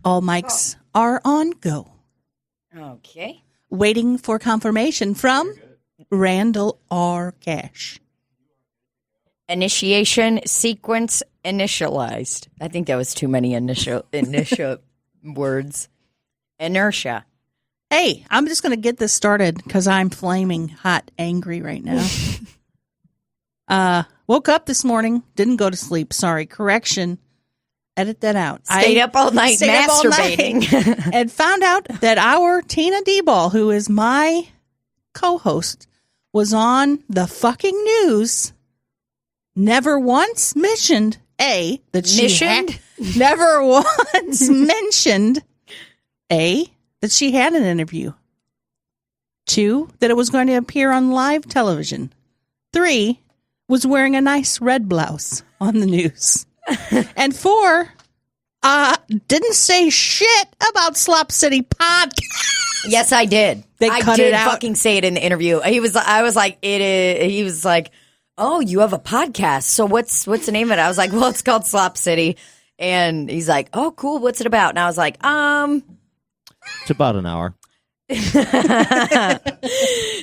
All mics are on go. Okay. Waiting for confirmation from Randall R. Cash. Initiation sequence initialized. I think that was too many initial words. Inertia. Hey, I'm just going to get this started because I'm flaming hot angry right now. Woke up this morning, didn't go to sleep. Sorry, correction. Edit that out. Stayed up all night masturbating. And found out that our Tina Dybal, who is my co-host, was on the fucking news. Never once mentioned, that she never once mentioned, that she had an interview. 2, that it was going to appear on live television. 3, was wearing a nice red blouse on the news. And 4, didn't say shit about Slop City podcast. Yes, I did. I did fucking say it in the interview. I was like, it is. He was like, oh, you have a podcast. So what's the name of it? I was like, well, it's called Slop City. And he's like, oh, cool. What's it about? And I was like, It's about an hour.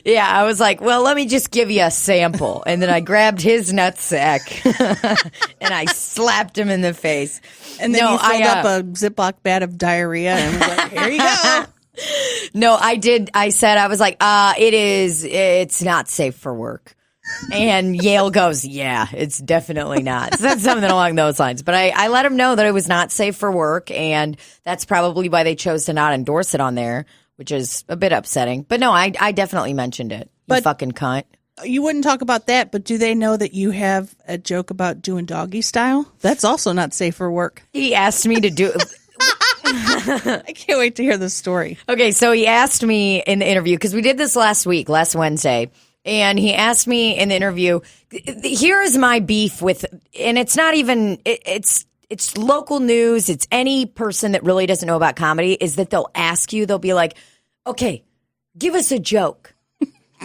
Yeah, I was like, well, let me just give you a sample. And then I grabbed his nutsack and I slapped him in the face. And then you filled up a Ziploc bag of diarrhea and was like, here you go. No, I did. I said, I was like, it's not safe for work. And Yale goes, yeah, it's definitely not. Said something along those lines. But I let him know that it was not safe for work. And that's probably why they chose to not endorse it on there, which is a bit upsetting. But no, I definitely mentioned it. You fucking cunt. You wouldn't talk about that, but do they know that you have a joke about doing doggy style? That's also not safe for work. He asked me to do I can't wait to hear the story. Okay, so he asked me in the interview, because we did this last Wednesday, and he asked me in the interview, here is my beef with, and it's not even, it's local news, it's any person that really doesn't know about comedy, is that they'll ask you, they'll be like, okay, give us a joke.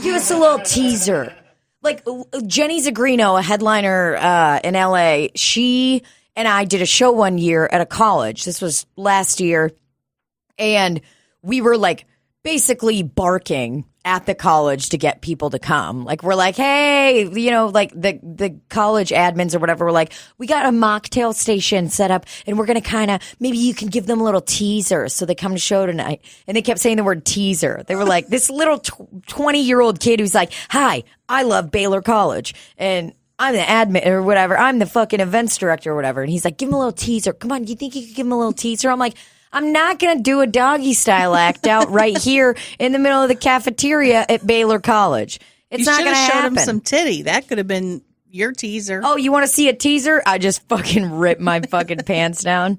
Give us a little teaser. Like Jenny Zagrino, a headliner in LA, she and I did a show one year at a college. This was last year. And we were like basically barking at the college to get people to come. Like, we're like, hey, like the college admins or whatever were like, we got a mocktail station set up and we're going to kind of, maybe you can give them a little teaser so they come to show tonight. And they kept saying the word teaser. They were like, this little 20-year-old kid who's like, hi, I love Baylor College. And I'm the admin or whatever. I'm the fucking events director or whatever. And he's like, give him a little teaser. Come on, you think you could give him a little teaser? I'm like, I'm not going to do a doggy style act out right here in the middle of the cafeteria at Baylor College. It's not going to happen. You should have showed him some titty. That could have been your teaser. Oh, you want to see a teaser? I just fucking ripped my fucking pants down.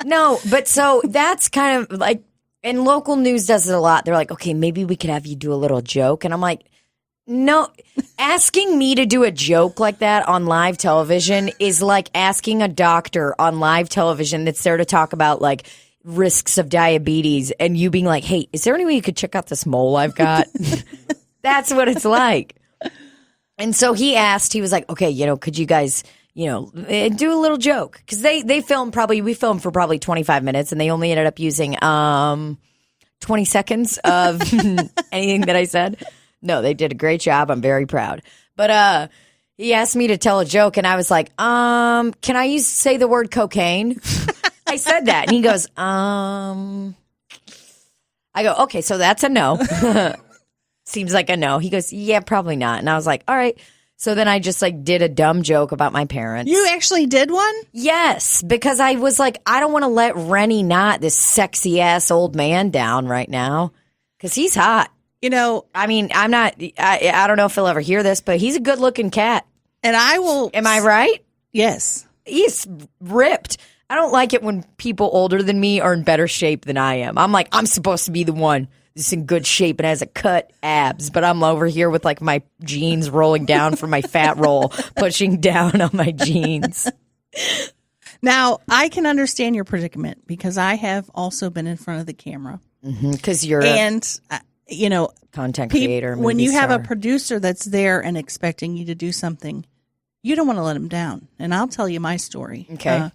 No, but so that's kind of like, and local news does it a lot. They're like, okay, maybe we could have you do a little joke. And I'm like, no, asking me to do a joke like that on live television is like asking a doctor on live television that's there to talk about like risks of diabetes and you being like, hey, is there any way you could check out this mole I've got? That's what it's like. And so he was like, okay, could you guys, do a little joke? Because we filmed for probably 25 minutes and they only ended up using 20 seconds of anything that I said. No, they did a great job. I'm very proud. But he asked me to tell a joke and I was like, can I say the word cocaine? I said that. And he goes, I go, okay, so that's a no. Seems like a no. He goes, yeah, probably not. And I was like, all right. So then I just like did a dumb joke about my parents. You actually did one? Yes, because I was like, I don't want to let Rennie Knott, this sexy ass old man, down right now because he's hot. I mean, I don't know if he'll ever hear this, but he's a good looking cat. And I will. Am I right? Yes. He's ripped. I don't like it when people older than me are in better shape than I am. I'm like, I'm supposed to be the one that's in good shape and has a cut abs, but I'm over here with like my jeans rolling down from my fat roll, pushing down on my jeans. Now, I can understand your predicament because I have also been in front of the camera. Because you're content creator. When you have star. a producer that's there and expecting you to do something, you don't want to let them down. And I'll tell you my story. Okay.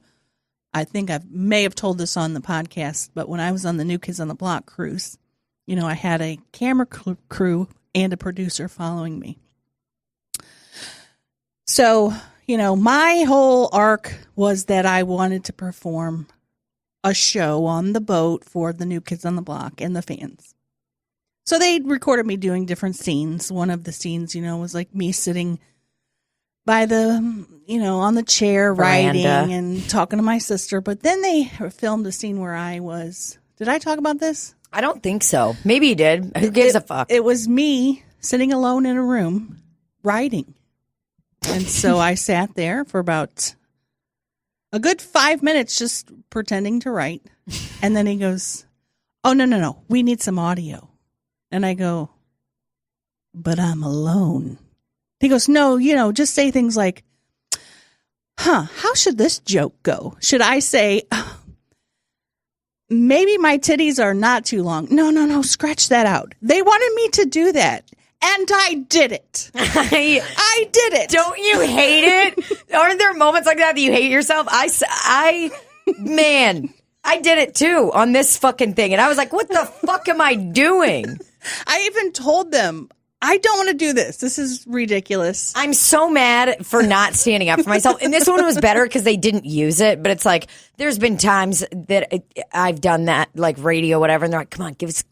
I think I may have told this on the podcast, but when I was on the New Kids on the Block cruise, I had a camera crew and a producer following me. So, my whole arc was that I wanted to perform a show on the boat for the New Kids on the Block and the fans. So they recorded me doing different scenes. One of the scenes, was like me sitting by the, on the chair writing and talking to my sister. But then they filmed a scene where I was, did I talk about this? I don't think so. Maybe you did. Who gives a fuck? It was me sitting alone in a room writing. And so I sat there for about a good 5 minutes just pretending to write. And then he goes, oh, no. We need some audio. And I go, but I'm alone. He goes, no, just say things like, how should this joke go? Should I say, maybe my titties are not too long? No, scratch that out. They wanted me to do that. And I did it. I did it. Don't you hate it? Aren't there moments like that you hate yourself? Man, I did it too on this fucking thing. And I was like, what the fuck am I doing? I even told them, I don't want to do this. This is ridiculous. I'm so mad for not standing up for myself. And this one was better because they didn't use it. But it's like, there's been times that I've done that, like radio, whatever. And they're like, come on, give us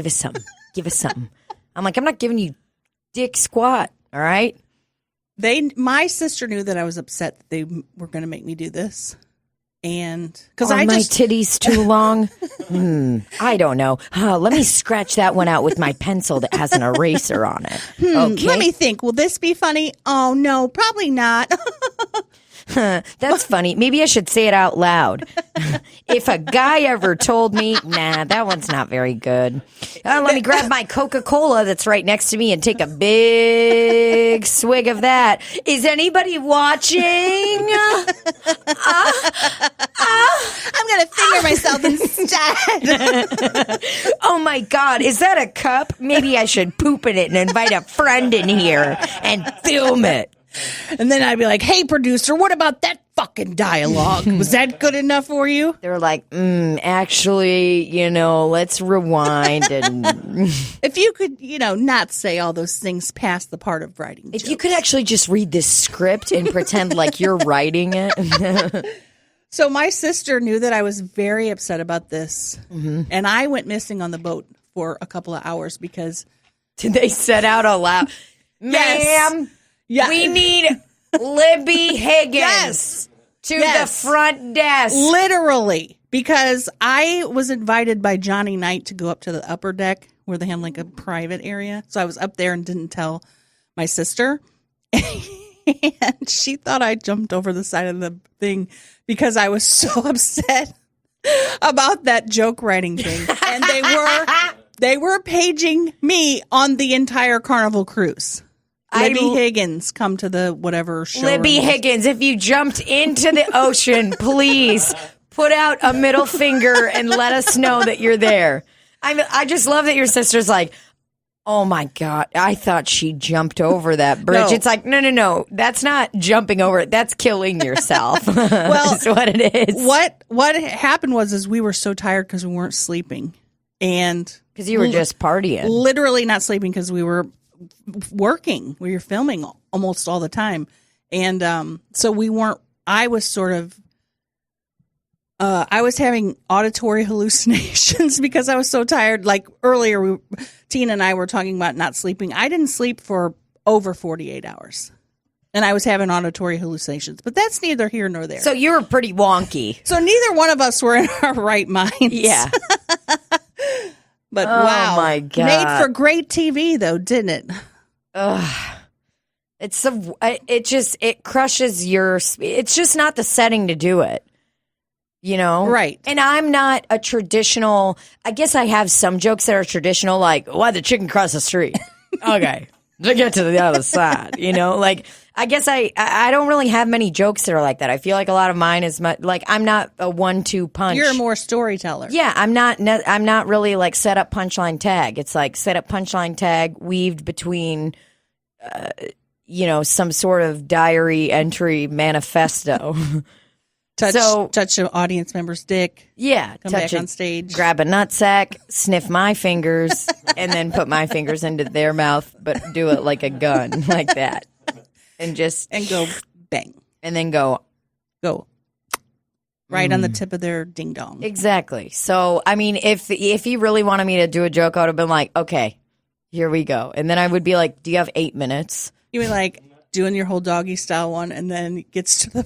something. Give us something. I'm like, I'm not giving you dick squat. All right. My sister knew that I was upset that they were going to make me do this. And because my titties too long? I don't know. Let me scratch that one out with my pencil that has an eraser on it. Okay. Let me think. Will this be funny? Oh, no, probably not. That's funny. Maybe I should say it out loud. If a guy ever told me, nah, that one's not very good. Let me grab my Coca-Cola that's right next to me and take a big swig of that. Is anybody watching? I'm going to finger myself instead. Oh my God. Is that a cup? Maybe I should poop in it and invite a friend in here and film it. And then I'd be like, hey, producer, what about that fucking dialogue? Was that good enough for you? They were like, actually, let's rewind. And if you could, not say all those things past the part of writing If jokes. you could actually just read this script and pretend like you're writing it. So my sister knew that I was very upset about this. Mm-hmm. And I went missing on the boat for a couple of hours because... Did they set out aloud? Yes. Ma'am. Yeah. We need Libbie Higgins to the front desk. Literally. Because I was invited by Johnny Knight to go up to the upper deck where they have like a private area. So I was up there and didn't tell my sister. And she thought I jumped over the side of the thing because I was so upset about that joke writing thing. And they were paging me on the entire Carnival cruise. Libbie Higgins, come to the whatever show. Libbie Higgins, if you jumped into the ocean, please put out a middle finger and let us know that you're there. I just love that your sister's like, oh my God, I thought she jumped over that bridge. No. It's like, no, that's not jumping over it. That's killing yourself. Well, that's what it is. What happened was we were so tired because we weren't sleeping. And because you were just partying. Literally not sleeping because we were working. We were filming almost all the time. And so we weren't, I was sort of, I was having auditory hallucinations because I was so tired. Like earlier, Tina and I were talking about not sleeping. I didn't sleep for over 48 hours. And I was having auditory hallucinations. But that's neither here nor there. So you were pretty wonky. So neither one of us were in our right minds. Yeah. But wow. Oh my God. Made for great TV though, didn't it? Ugh. It crushes it's just not the setting to do it. Right. And I'm not a traditional, I guess I have some jokes that are traditional, like, why the chicken cross the street? Okay. To get to the other side, like, I guess I don't really have many jokes that are like that. I feel like a lot of mine is like, I'm not a 1-2 punch. You're a more storyteller. Yeah. I'm not really like set up punchline tag. It's like set up punchline tag weaved between, some sort of diary entry manifesto. Touch an audience member's dick. Yeah, come back on stage. Grab a nutsack, sniff my fingers, and then put my fingers into their mouth, but do it like a gun, like that. And go bang. And then go. Right on the tip of their ding dong. Exactly. So, I mean, if he really wanted me to do a joke, I would have been like, okay, here we go. And then I would be like, do you have 8 minutes? You mean like doing your whole doggy style one, and then it gets to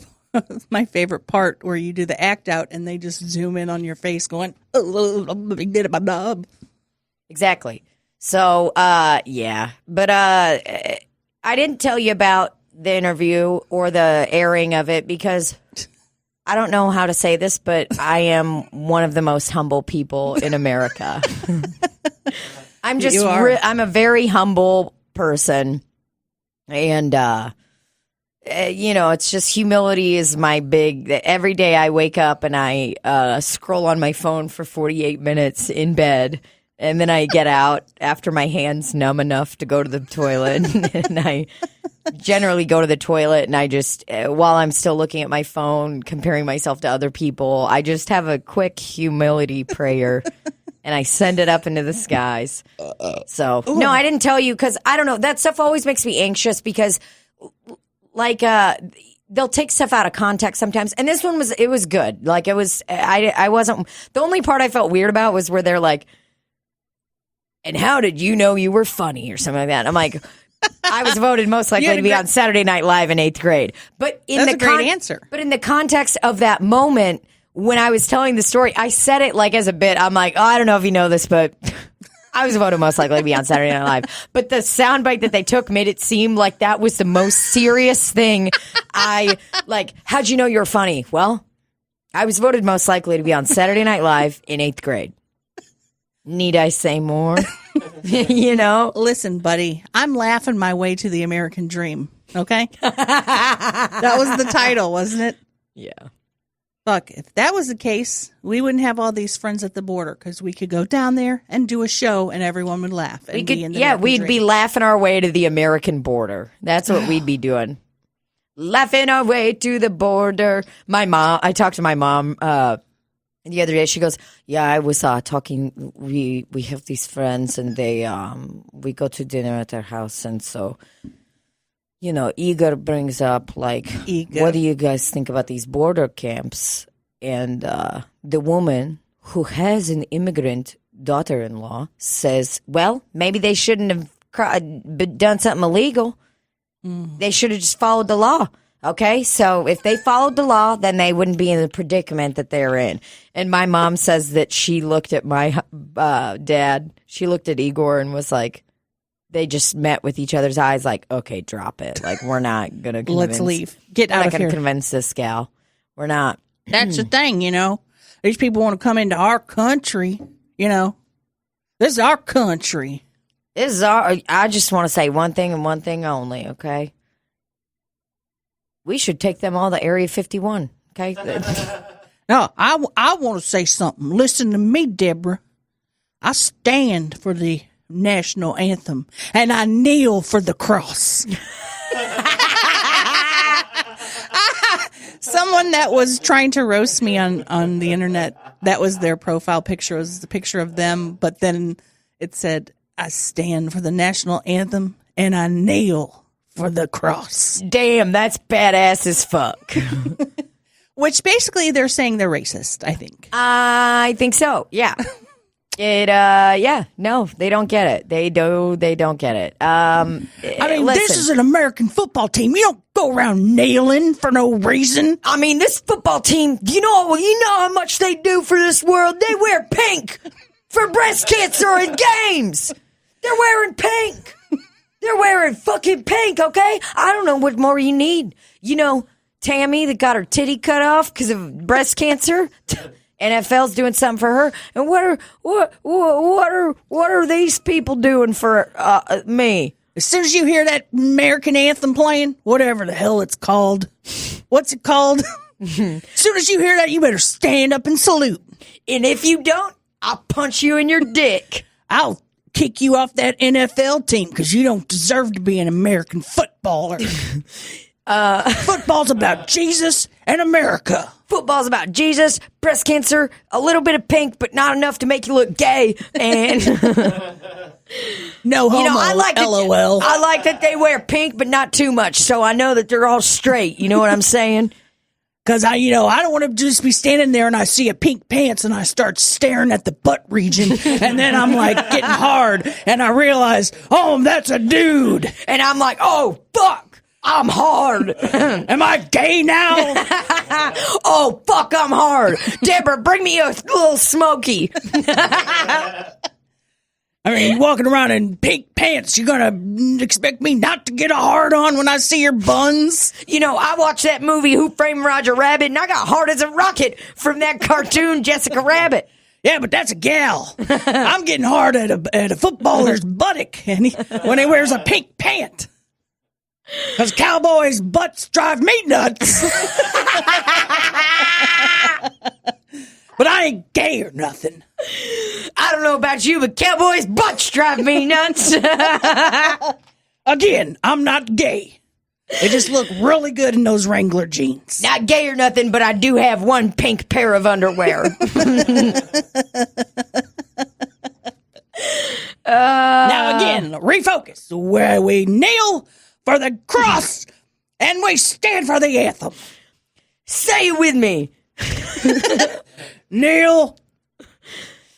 my favorite part where you do the act out and they just zoom in on your face going, did it, my dub. Exactly. So, yeah. But I didn't tell you about the interview or the airing of it because I don't know how to say this, but I am one of the most humble people in America. I'm a very humble person. And, it's just humility is my every day I wake up and I scroll on my phone for 48 minutes in bed. And then I get out after my hand's numb enough to go to the toilet. And I generally go to the toilet and I just, while I'm still looking at my phone, comparing myself to other people, I just have a quick humility prayer and I send it up into the skies. So, no, I didn't tell you because I don't know. That stuff always makes me anxious because they'll take stuff out of context sometimes. And this one it was good. Like it was, I wasn't, the only part I felt weird about was where they're like, and how did you know you were funny or something like that? I'm like, I was voted most likely to be on Saturday Night Live in 8th grade. But that's a great answer. But in the context of that moment, when I was telling the story, I said it like as a bit. I'm like, I don't know if you know this, but I was voted most likely to be on Saturday Night Live. But the soundbite that they took made it seem like that was the most serious thing. How'd you know you were funny? Well, I was voted most likely to be on Saturday Night Live in 8th grade. Need I say more? Listen, buddy, I'm laughing my way to the American dream. Okay. That was the title, wasn't it? Yeah. Fuck, if that was the case, we wouldn't have all these friends at the border because we could go down there and do a show and everyone would laugh. We'd be laughing our way to the American border. That's what we'd be doing. Laughing our way to the border. I talked to my mom the other day. She goes, yeah, I was talking, we have these friends and we go to dinner at their house. And so, Igor brings up what do you guys think about these border camps? And the woman who has an immigrant daughter-in-law says, well, maybe they shouldn't have done something illegal. They should have just followed the law. Okay, so if they followed the law, then they wouldn't be in the predicament that they're in. And my mom says that she looked at my dad, she looked at Igor and was like, they just met with each other's eyes like, okay, drop it. Like, we're not going to convince. Let's leave. Get out of here. We're not going to convince this gal. We're not. That's the thing, These people want to come into our country, This is our country. I just want to say one thing and one thing only, okay? We should take them all to Area 51, okay? No, I want to say something. Listen to me, Deborah. I stand for the national anthem, and I kneel for the cross. Someone that was trying to roast me on the internet, that was their profile picture. It was the picture of them, but then it said, I stand for the national anthem, and I kneel for the cross. Damn, that's badass as fuck. Which basically they're saying they're racist, I think. I think so, yeah. No, they don't get it. They don't get it. This is an American football team. You don't go around nailing for no reason. I mean, this football team, you know how much they do for this world? They wear pink for breast cancer in games. They're wearing pink. They're wearing fucking pink, okay? I don't know what more you need. Tammy that got her titty cut off because of breast cancer. NFL's doing something for her. And what are these people doing for me? As soon as you hear that American anthem playing, whatever the hell it's called, what's it called? As soon as you hear that, you better stand up and salute. And if you don't, I'll punch you in your dick. I'll kick you off that NFL team because you don't deserve to be an American footballer. Football's about Jesus and America. Football's about Jesus, breast cancer, a little bit of pink, but not enough to make you look gay. And no homo, I like LOL. I like that they wear pink, but not too much, so I know that they're all straight. You know what I'm saying? Because I don't want to just be standing there and I see a pink pants and I start staring at the butt region and then I'm like getting hard and I realize, oh, that's a dude. And I'm like, oh, fuck. I'm hard. Am I gay now? Oh, fuck, I'm hard. Deborah, bring me a little smoky. I mean, walking around in pink pants, you're going to expect me not to get a hard on when I see your buns? I watched that movie, Who Framed Roger Rabbit, and I got hard as a rocket from that cartoon, Jessica Rabbit. Yeah, but that's a gal. I'm getting hard at a footballer's buttock when he wears a pink pant. Because cowboys' butts drive me nuts. But I ain't gay or nothing. I don't know about you, but cowboys' butts drive me nuts. Again, I'm not gay. They just look really good in those Wrangler jeans. Not gay or nothing, but I do have one pink pair of underwear. Now again, refocus. Where we kneel for the cross and we stand for the anthem. Say it with me. Kneel.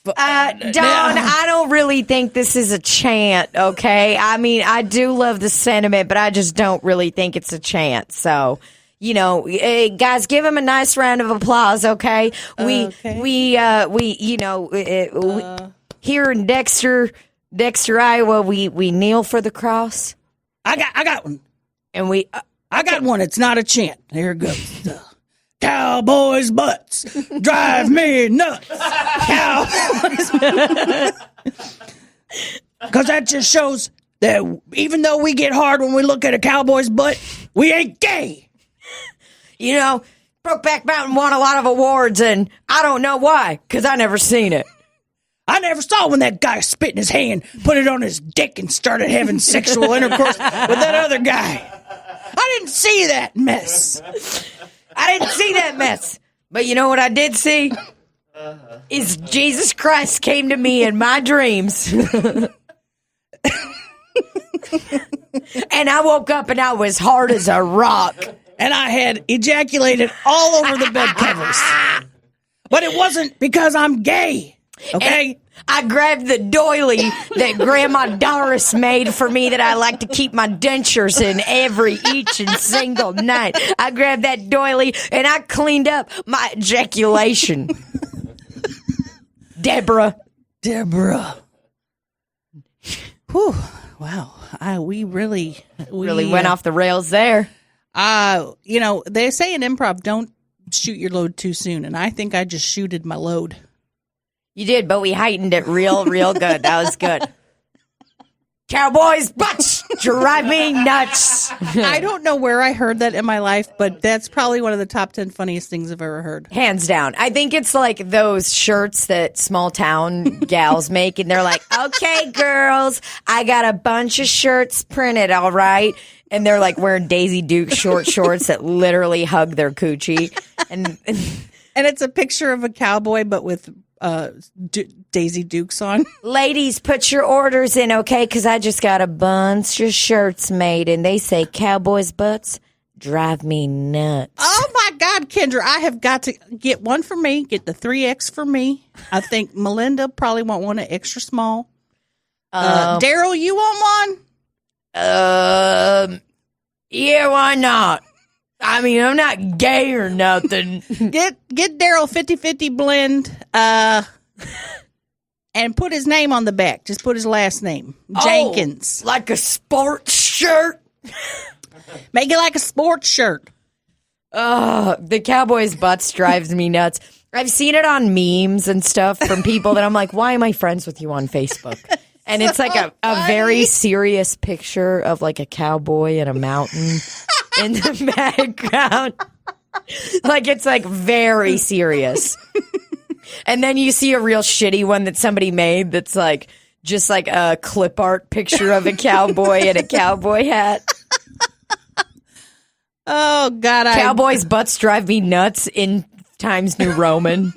Don, I don't really think this is a chant, okay? I mean, I do love the sentiment, but I just don't really think it's a chant. So, guys, give him a nice round of applause, okay? Here in Dexter, Iowa, we kneel for the cross. I got one. And I got one. It's not a chant. Here it goes. Cowboys' butts drive me nuts. Cowboys. Because that just shows that even though we get hard when we look at a cowboy's butt, we ain't gay. Brokeback Mountain won a lot of awards, and I don't know why, because I never seen it. I never saw when that guy spit in his hand, put it on his dick, and started having sexual intercourse with that other guy. I didn't see that mess. I didn't see that mess. But you know what I did see? Is Jesus Christ came to me in my dreams. And I woke up and I was hard as a rock. And I had ejaculated all over the bed covers. But it wasn't because I'm gay. Okay? And I grabbed the doily that Grandma Doris made for me that I like to keep my dentures in each and single night. I grabbed that doily and I cleaned up my ejaculation. Deborah. Whew. Wow. We really went off the rails there. They say in improv, don't shoot your load too soon. And I think I just shooted my load. You did, but we heightened it real good. That was good. Cowboys' butts drive me nuts. I don't know where I heard that in my life, but that's probably one of the top 10 funniest things I've ever heard. Hands down. I think it's like those shirts that small town gals make, and they're like, okay, girls, I got a bunch of shirts printed, all right? And they're like wearing Daisy Duke short shorts that literally hug their coochie. And it's a picture of a cowboy, but with Daisy Dukes on. Ladies, put your orders in, okay? Because I just got a bunch of shirts made, and they say cowboys' butts drive me nuts. Oh, my God, Kendra. I have got to get one for me, get the 3X for me. I think Melinda probably want one extra small. Daryl, you want one? Yeah, why not? I mean, I'm not gay or nothing. Get Daryl 50-50 blend, and put his name on the back. Just put his last name. Jenkins. Like a sports shirt? Make it like a sports shirt. The Cowboys' butts drives me nuts. I've seen it on memes and stuff from people that I'm like, why am I friends with you on Facebook? And it's like a very serious picture of like a cowboy in a mountain in the background. Like it's like very serious. And then you see a real shitty one that somebody made that's like just like a clip art picture of a cowboy in a cowboy hat. Oh, God. Cowboys' butts drive me nuts in Times New Roman.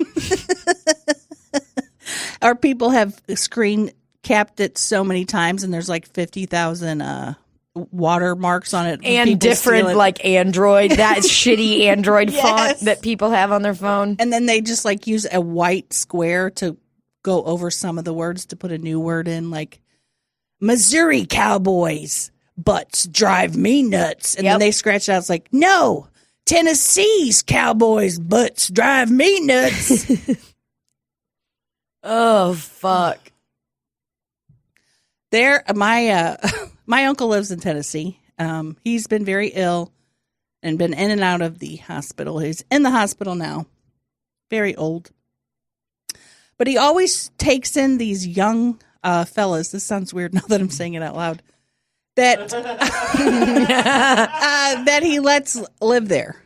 Our people have screen capped it so many times, and there's like 50,000 watermarks on it. And different, like, Android, that shitty Android font that people have on their phone. And then they just, like, use a white square to go over some of the words to put a new word in, like, Missouri Cowboys butts drive me nuts. And then they scratch it out. It's like, no, Tennessee's Cowboys butts drive me nuts. Oh, fuck. My uncle lives in Tennessee. He's been very ill and been in and out of the hospital. He's in the hospital now. Very old. But he always takes in these young fellas. This sounds weird now that I'm saying it out loud. That that he lets live there.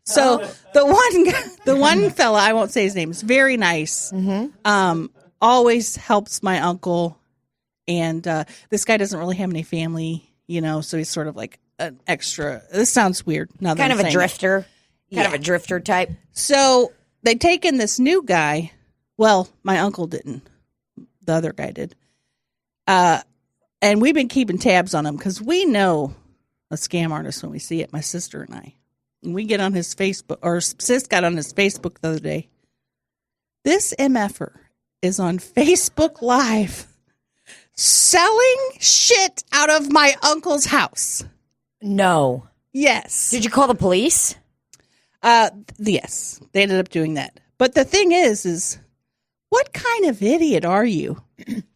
So the one fella, I won't say his name, is very nice. Always helps my uncle. And this guy doesn't really have any family, so he's sort of like an extra. This sounds weird. Now that kind I'm of a saying drifter. it. Kind of a drifter type. So they take in this new guy. Well, my uncle didn't. The other guy did. And we've been keeping tabs on him because we know a scam artist when we see it, my sister and I. And we get on his Facebook, or Sis got on his Facebook the other day. This MFer is on Facebook Live selling shit out of my uncle's house. No. Yes. Did you call the police? Yes. They ended up doing that. But the thing is what kind of idiot are you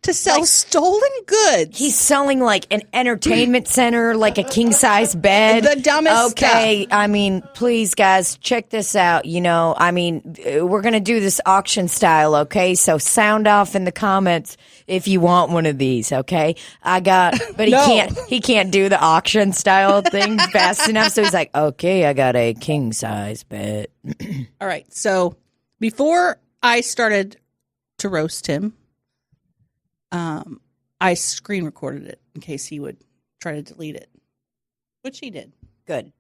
to sell stolen goods? He's selling like an entertainment center, like a king size bed. The dumbest Okay, stuff. I mean, please, guys, check this out. We're gonna do this auction style. Okay, so sound off in the comments if you want one of these. Okay, but he can't do the auction style thing fast enough. So he's like, okay, I got a king size bed. All right. So before I started to roast him, I screen recorded it in case he would try to delete it, which he did. Good.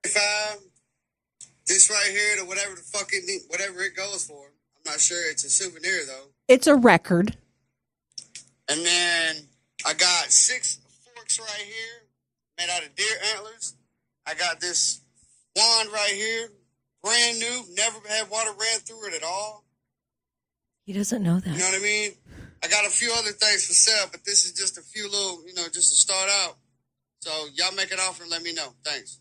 This right here to whatever it goes for. I'm not sure. It's a souvenir though. It's a record. And then I got 6 forks right here made out of deer antlers. I got this wand right here, brand new, never had water ran through it at all. He doesn't know that. You know what I mean? I got a few other things for sale, but this is just a few little, just to start out. So y'all make an offer and let me know. Thanks.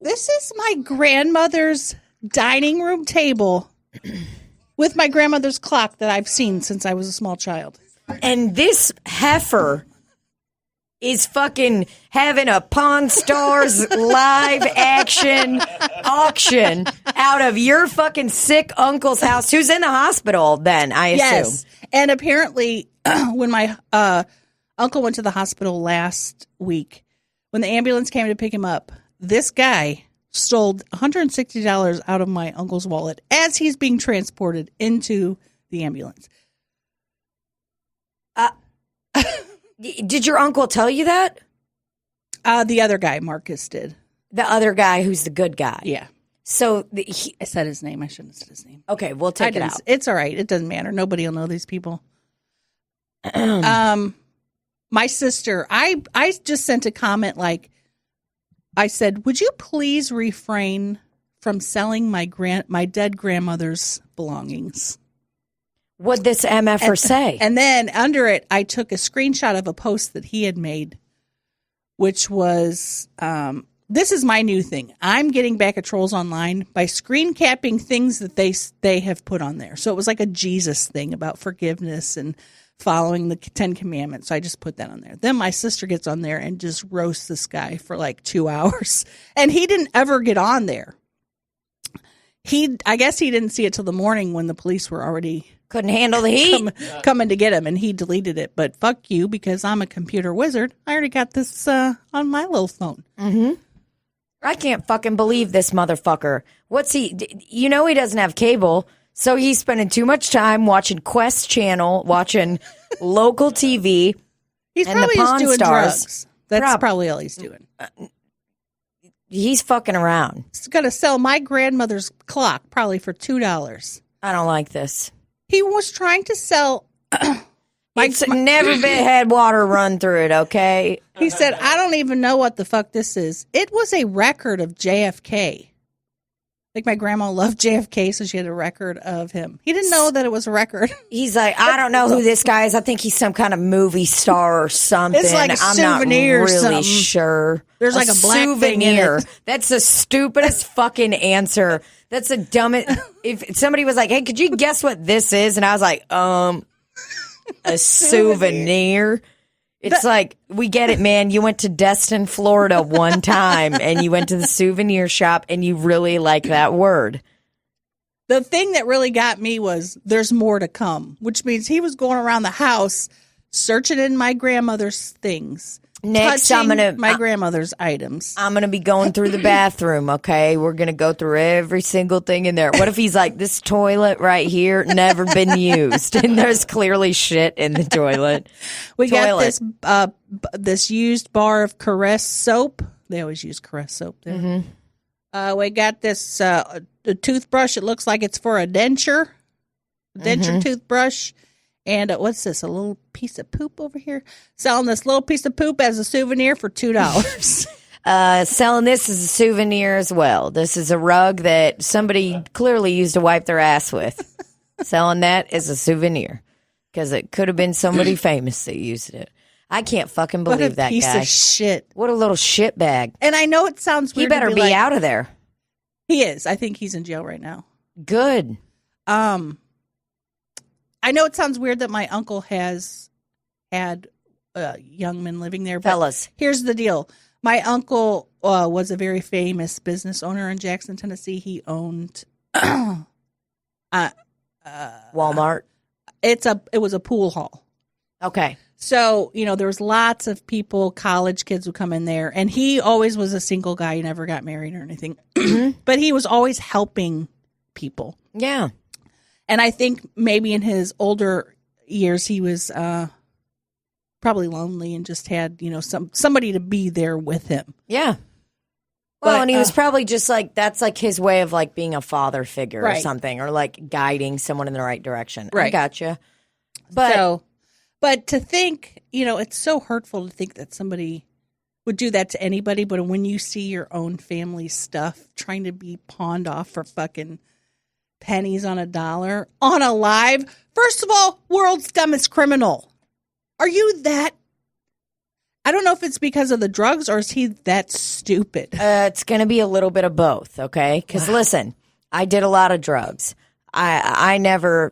This is my grandmother's dining room table with my grandmother's clock that I've seen since I was a small child. And this heifer is fucking having a Pawn Stars live action auction out of your fucking sick uncle's house, who's in the hospital then, I assume. Yes. And apparently when my uncle went to the hospital last week, when the ambulance came to pick him up, this guy stole $160 out of my uncle's wallet as he's being transported into the ambulance. Did your uncle tell you that? The other guy, Marcus, did. The other guy who's the good guy. Yeah. So I said his name. I shouldn't have said his name. Okay, we'll take it out. It's all right. It doesn't matter. Nobody will know these people. My sister, I just sent a comment like, I said, would you please refrain from selling my dead grandmother's belongings? What'd this MFer say? And then under it, I took a screenshot of a post that he had made, which was, this is my new thing. I'm getting back at trolls online by screen capping things that they have put on there. So it was like a Jesus thing about forgiveness and following the 10 Commandments. So I just put that on there. Then my sister gets on there and just roasts this guy for like 2 hours. And he didn't ever get on there. I guess he didn't see it till the morning when the police were already couldn't handle the heat coming to get him, and he deleted it. But fuck you, because I'm a computer wizard. I already got this on my little phone. Mm-hmm. I can't fucking believe this motherfucker. What's he? He doesn't have cable, So he's spending too much time watching Quest Channel, watching local TV. He's and probably the just Pawn doing Stars. drugs. That's probably all he's doing. He's fucking around. He's going to sell my grandmother's clock probably for $2. I don't like this. He was trying to sell. It's never been had water run through it, okay? He said, I don't even know what the fuck this is. It was a record of JFK. Like my grandma loved JFK, so she had a record of him. He didn't know that it was a record. He's like, I don't know who this guy is. I think he's some kind of movie star or something. It's like a I'm souvenir or not really something. sure. There's like a black thing in souvenir. it. That's the stupidest fucking answer. That's the dumbest. If somebody was like, hey, could you guess what this is? And I was like, a souvenir. It's like, we get it, man. You went to Destin, Florida one time and you went to the souvenir shop and you really like that word. The thing that really got me was there's more to come, which means he was going around the house searching in my grandmother's things. Next, touching my grandmother's items. I'm going to be going through the bathroom, okay? We're going to go through every single thing in there. What if he's like, this toilet right here, never been used, and there's clearly shit in the toilet. We got this used bar of Caress soap. They always use Caress soap there. Mm-hmm. We got this a toothbrush. It looks like it's for a denture toothbrush. And what's this? A little piece of poop over here? Selling this little piece of poop as a souvenir for $2. Selling this as a souvenir as well. This is a rug that somebody clearly used to wipe their ass with. Selling that as a souvenir. Because it could have been somebody famous that used it. I can't fucking believe that guy. What a piece of shit. What a little shit bag. And I know it sounds weird. He better be out of there. He is. I think he's in jail right now. Good. I know it sounds weird that my uncle has had young men living there. But Fellas. Here's the deal. My uncle was a very famous business owner in Jackson, Tennessee. He owned Walmart. It was a pool hall. Okay. So, there was lots of people, college kids would come in there. And he always was a single guy. He never got married or anything. But he was always helping people. Yeah. And I think maybe in his older years, he was probably lonely and just had, somebody to be there with him. Yeah. Well, and he was probably just like, that's like his way of like being a father figure or something, or like guiding someone in the right direction. Right. I gotcha. But to think, it's so hurtful to think that somebody would do that to anybody. But when you see your own family stuff trying to be pawned off for fucking pennies on a dollar on a live. First of all, world's dumbest criminal. Are you that? I don't know if it's because of the drugs or is he that stupid? It's going to be a little bit of both, okay? Because listen, I did a lot of drugs. I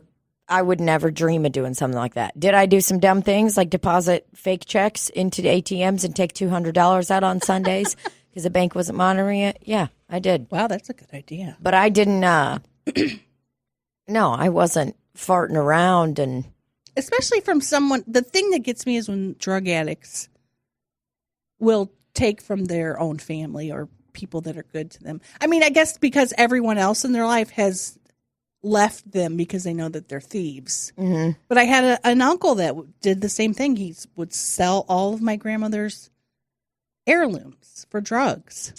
would never dream of doing something like that. Did I do some dumb things like deposit fake checks into the ATMs and take $200 out on Sundays because the bank wasn't monitoring it? Yeah, I did. Wow, that's a good idea. But I didn't. No, I wasn't farting around and. Especially from someone. The thing that gets me is when drug addicts will take from their own family or people that are good to them. I mean, I guess because everyone else in their life has left them because they know that they're thieves. Mm-hmm. But I had an uncle that did the same thing. He would sell all of my grandmother's heirlooms for drugs.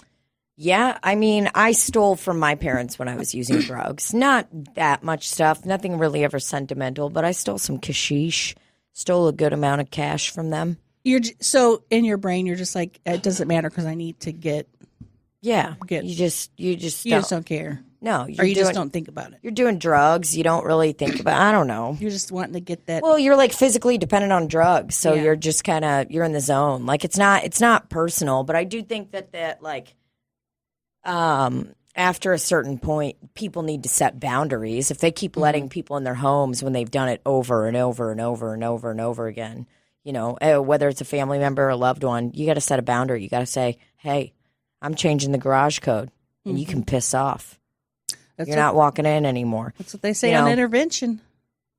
Yeah, I mean, I stole from my parents when I was using drugs. Not that much stuff, nothing really ever sentimental, but I stole some kashish, stole a good amount of cash from them. So in your brain, you're just like, it doesn't matter because I need to get. Yeah, you just don't care. No, just don't think about it. You're doing drugs. You don't really think about. I don't know. You're just wanting to get that. Well, you're like physically dependent on drugs, so you're just kind of you're in the zone. Like it's not personal, but I do think that like. After a certain point, people need to set boundaries. If they keep letting people in their homes when they've done it over and over and over and over and over again, whether it's a family member or a loved one, you got to set a boundary. You got to say, hey, I'm changing the garage code and you can piss off. You're not walking in anymore. That's what they say on intervention.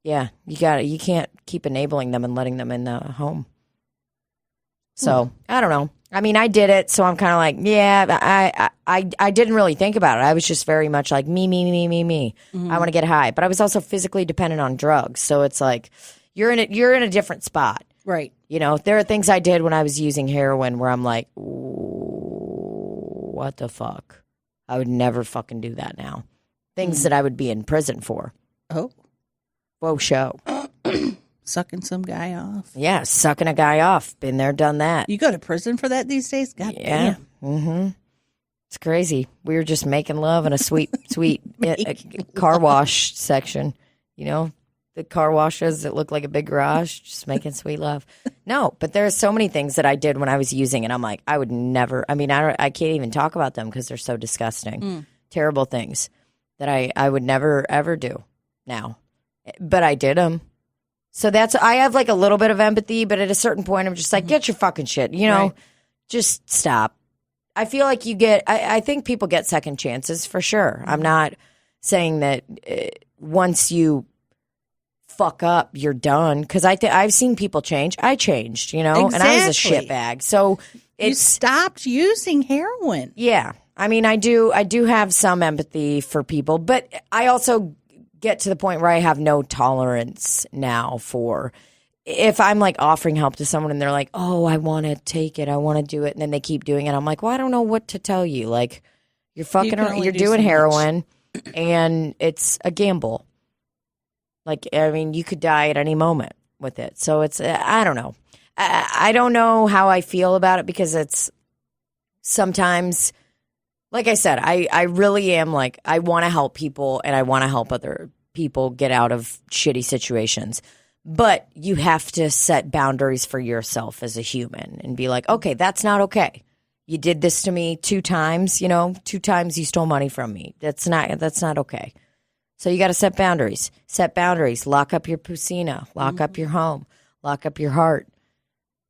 Yeah, you can't keep enabling them and letting them in the home. So, I don't know. I mean, I did it, so I'm kind of like, yeah, I didn't really think about it. I was just very much like me. I want to get high, but I was also physically dependent on drugs, so it's like you're in a different spot, Right. you know. There are things I did when I was using heroin where I'm like, what the fuck? I would never fucking do that now. Things that I would be in prison for. Oh. Whoa, show. Sucking some guy off. Yeah, sucking a guy off. Been there, done that. You go to prison for that these days? God Yeah. damn. Mm-hmm. It's crazy. We were just making love in a sweet car wash section. You know, the car washes that look like a big garage, just making sweet love. No, but there's so many things that I did when I was using it. I'm like, I would never. I mean, I can't even talk about them because they're so disgusting. Terrible things that I would never ever do now. But I did them. So I have like a little bit of empathy, but at a certain point, I'm just like, get your fucking shit, you know, just stop. I feel like I think people get second chances for sure. I'm not saying that once you fuck up, you're done. Because I've seen people change. I changed, you know, and I was a shitbag. So you stopped using heroin. Yeah. I mean, I do have some empathy for people, but I also get to the point where I have no tolerance now for if I'm like offering help to someone and they're like, oh, I want to take it, I want to do it, and then they keep doing it. I'm like, well, I don't know what to tell you. Like, you're you're doing heroin, and it's a gamble. Like, I mean, you could die at any moment with it. So it's, I don't know. I don't know how I feel about it because it's sometimes. Like I said, I really am like, I want to help people and I want to help other people get out of shitty situations. But you have to set boundaries for yourself as a human and be like, okay, that's not okay. You did this to me 2 times, you know, 2 times you stole money from me. That's not okay. So you got to set boundaries. Set boundaries. Lock up your Pucina. Lock up your home. Lock up your heart.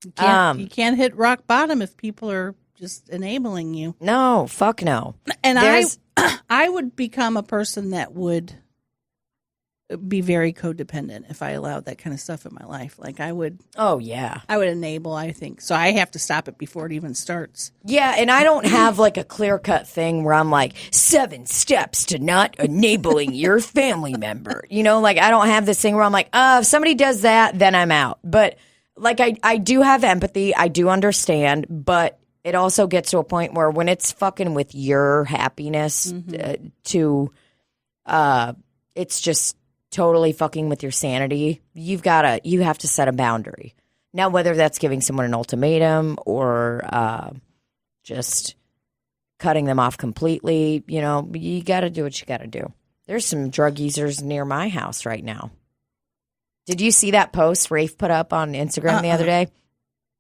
You can't hit rock bottom if people are just enabling you. No, fuck no. And I would become a person that would be very codependent if I allowed that kind of stuff in my life. Like I would. Oh yeah. I would enable. I think so. I have to stop it before it even starts. Yeah, and I don't have like a clear cut thing where I'm like 7 steps to not enabling your family member. You know, like I don't have this thing where I'm like, if somebody does that, then I'm out. But like I do have empathy. I do understand, but it also gets to a point where when it's fucking with your happiness it's just totally fucking with your sanity. You have to set a boundary. Now, whether that's giving someone an ultimatum or just cutting them off completely, you know, you got to do what you got to do. There's some drug users near my house right now. Did you see that post Rafe put up on Instagram the other day?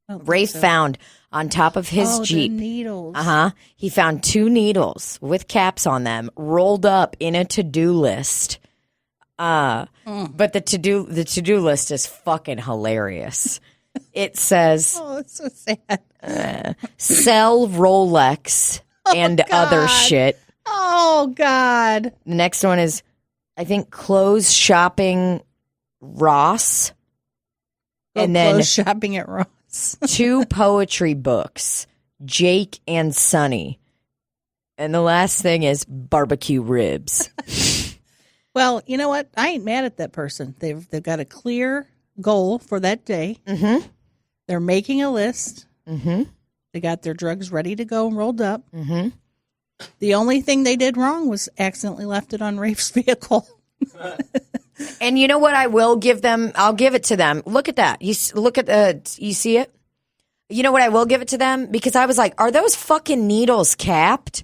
Rafe found on top of his Jeep. The needles. He found 2 needles with caps on them rolled up in a to-do list. But the to-do list is fucking hilarious. It says, oh, it's so sad. Sell Rolex and other shit. Oh, God. The next one is, I think, clothes shopping Ross. And then shopping at Ross. 2 poetry books, Jake and Sonny. And the last thing is barbecue ribs. Well, you know what? I ain't mad at that person. They've got a clear goal for that day. Mm-hmm. They're making a list. Mm-hmm. They got their drugs ready to go and rolled up. Mm-hmm. The only thing they did wrong was accidentally left it on Rafe's vehicle. And you know what I will give them? I'll give it to them. Look at that. You see it? You know what I will give it to them? Because I was like, are those fucking needles capped?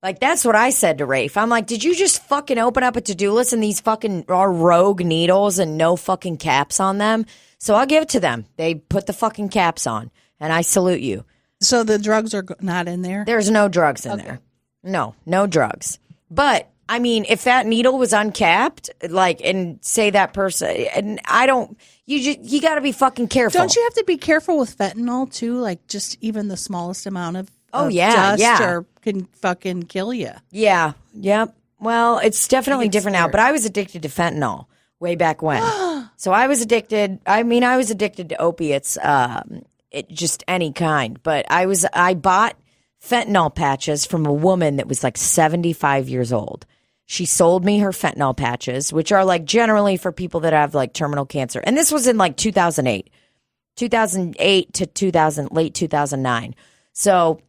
Like, that's what I said to Rafe. I'm like, did you just fucking open up a to-do list and these fucking are rogue needles and no fucking caps on them? So I'll give it to them. They put the fucking caps on, and I salute you. So the drugs are not in there? There's no drugs in there. No drugs. But I mean, if that needle was uncapped, like, and say that person, and I don't, you got to be fucking careful. Don't you have to be careful with fentanyl too? Like, just even the smallest amount of dust or can fucking kill you. Yeah. Yep. Well, it's definitely different now, but I was addicted to fentanyl way back when. So I was addicted. I mean, I was addicted to opiates just any kind. But I bought fentanyl patches from a woman that was like 75 years old. She sold me her fentanyl patches, which are like generally for people that have like terminal cancer. And this was in like 2008 to late 2009. So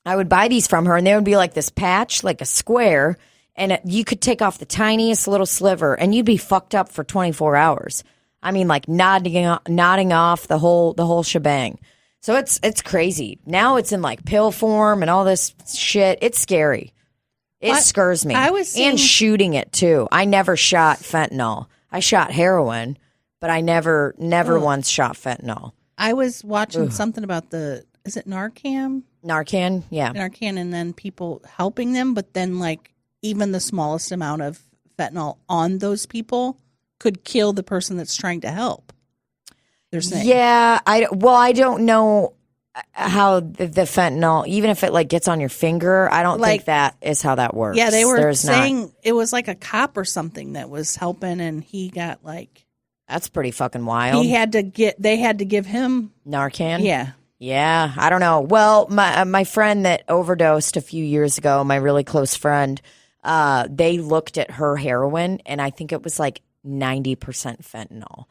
I would buy these from her, and they would be like this patch, like a square, and you could take off the tiniest little sliver, and you'd be fucked up for 24 hours. I mean, like nodding off the whole shebang. So it's crazy. Now it's in like pill form and all this shit. It's scary. It scares me. And shooting it too. I never shot fentanyl. I shot heroin, but I never once shot fentanyl. I was watching something about is it Narcan? Narcan, yeah. Narcan, and then people helping them, but then like even the smallest amount of fentanyl on those people could kill the person that's trying to help. They're saying. Yeah, I don't know how the fentanyl, even if it like gets on your finger, I don't think that is how that works. Yeah, they were saying it was like a cop or something that was helping, and he got like. That's pretty fucking wild. They had to give him Narcan. Yeah. Yeah, I don't know. Well, my friend that overdosed a few years ago, my really close friend, they looked at her heroin, and I think it was like 90% fentanyl.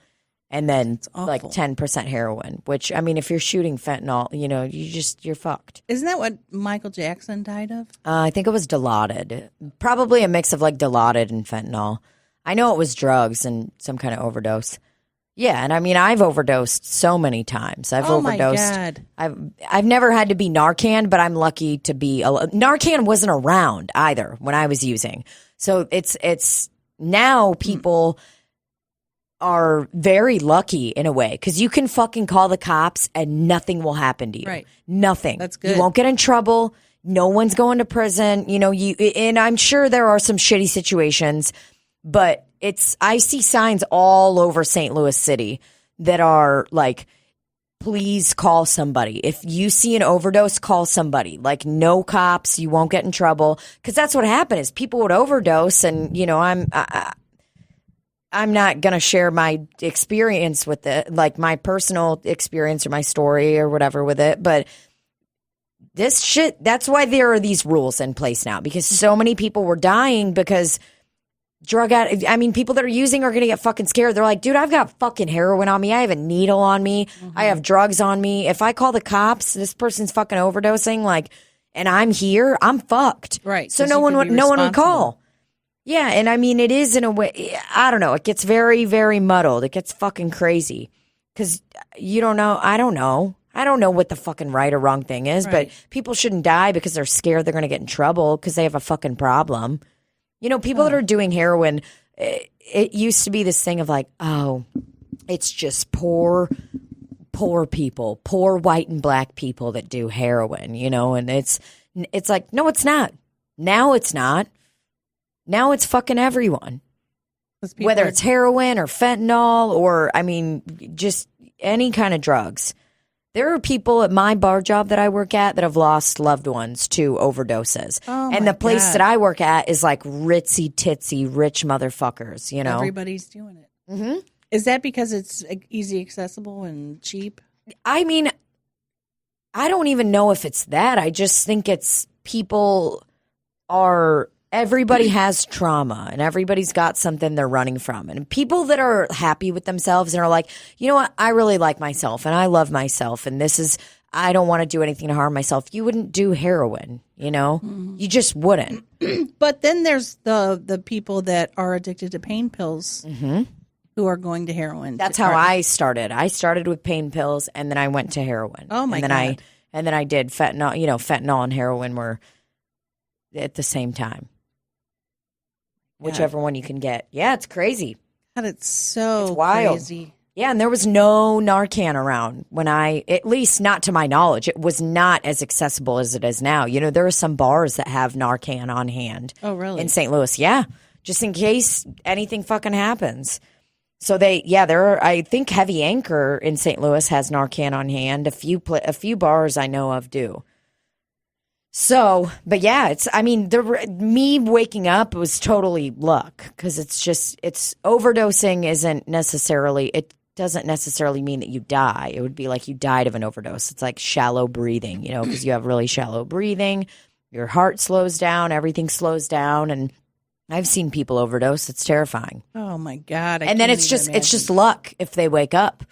And then like 10% heroin, which, I mean, if you're shooting fentanyl, you're fucked. Isn't that what Michael Jackson died of? I think it was Dilaudid. Probably a mix of like Dilaudid and fentanyl. I know it was drugs and some kind of overdose. Yeah, and I mean, I've overdosed so many times. I've overdosed. My God. I've never had to be Narcan, but I'm lucky to be. Narcan wasn't around either when I was using. So it's now people are very lucky in a way, because you can fucking call the cops and nothing will happen to you. Right. Nothing. That's good. You won't get in trouble. No one's going to prison. And I'm sure there are some shitty situations, but I see signs all over St. Louis City that are like, please call somebody. If you see an overdose, call somebody. Like, no cops, you won't get in trouble. Because that's what happened is people would overdose, and I'm not going to share my experience with it, like my personal experience or my story or whatever with it. But this shit, that's why there are these rules in place now, because so many people were dying because people that are using are going to get fucking scared. They're like, dude, I've got fucking heroin on me. I have a needle on me. I have drugs on me. If I call the cops, this person's fucking overdosing, like, and I'm here, I'm fucked. Right. So no one would call. Yeah, and I mean, it is in a way, I don't know, it gets very, very muddled. It gets fucking crazy because you don't know, I don't know what the fucking right or wrong thing is, but people shouldn't die because they're scared they're going to get in trouble because they have a fucking problem. People that are doing heroin, it used to be this thing of like, oh, it's just poor people, poor white and black people that do heroin, and it's like, no, it's not. Now it's not. Now it's fucking everyone, whether it's heroin or fentanyl or, I mean, just any kind of drugs. There are people at my bar job that I work at that have lost loved ones to overdoses. Oh, and the place that I work at is like ritzy-titsy rich motherfuckers, Everybody's doing it. Mm-hmm. Is that because it's easy accessible and cheap? I mean, I don't even know if it's that. I just think it's everybody has trauma and everybody's got something they're running from. And people that are happy with themselves and are like, you know what, I really like myself and I love myself and I don't want to do anything to harm myself. You wouldn't do heroin, You just wouldn't. But then there's the people that are addicted to pain pills who are going to heroin. That's how I started. I started with pain pills and then I went to heroin. Oh my God. And then I did fentanyl. Fentanyl and heroin were at the same time. Whichever one you can get. Yeah, it's crazy. God, it's so wild. Crazy. Yeah, and there was no Narcan around when at least not to my knowledge, it was not as accessible as it is now. There are some bars that have Narcan on hand. Oh, really? In St. Louis, yeah. Just in case anything fucking happens. So I think Heavy Anchor in St. Louis has Narcan on hand. A few bars I know of do. So, but yeah, me waking up was totally luck because it's overdosing isn't necessarily, doesn't necessarily mean that you die. It would be like you died of an overdose. It's like shallow breathing, because you have really shallow breathing. Your heart slows down, everything slows down, and I've seen people overdose. It's terrifying. Oh my God. And then it's just luck if they wake up.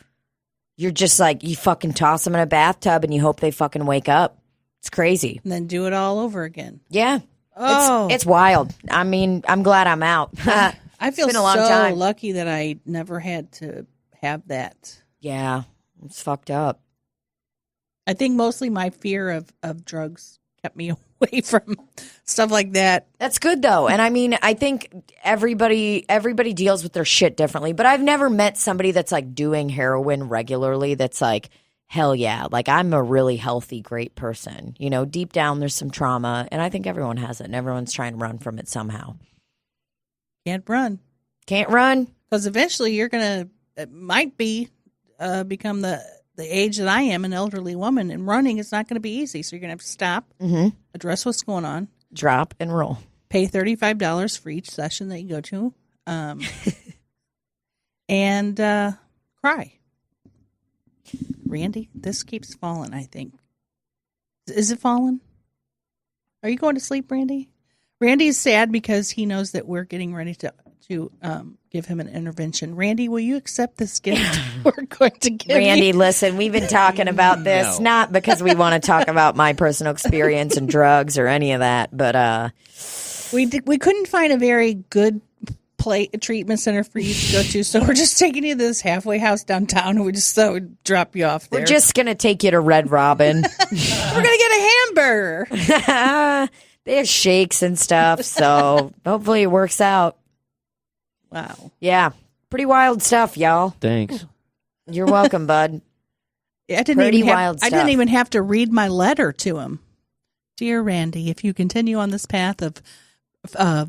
You're just like, you fucking toss them in a bathtub and you hope they fucking wake up. It's crazy. And then do it all over again. Yeah. Oh. It's wild. I mean, I'm glad I'm out. I feel been a long so time. lucky that I never had to have that. Yeah. It's fucked up. I think mostly my fear of drugs kept me away from stuff like that. That's good though. And I mean, I think everybody deals with their shit differently, but I've never met somebody that's like doing heroin regularly that's like, hell yeah, like I'm a really healthy, great person. Deep down there's some trauma, and I think everyone has it, and everyone's trying to run from it somehow. Can't run. Can't run. Because eventually it might be become the age that I am, an elderly woman, and running is not going to be easy. So you're going to have to stop, address what's going on, drop and roll, pay $35 for each session that you go to, and cry. Randy, this keeps falling, I think. Is it falling? Are you going to sleep, Randy? Randy is sad because he knows that we're getting ready to give him an intervention. Randy, will you accept this gift we're going to give Randy, you? listen, we've been talking about this, not because we want to talk about my personal experience and drugs or any of that, but we couldn't find a very good treatment center for you to go to, so we're just taking you to this halfway house downtown, and we just thought we'd drop you off there. we're just going to take you to Red Robin. We're going to get a hamburger. They have shakes and stuff, so hopefully it works out. Wow. Yeah. Pretty wild stuff, y'all. Thanks. You're welcome, bud. I didn't even have to read my letter to him. Dear Randy, if you continue on this path of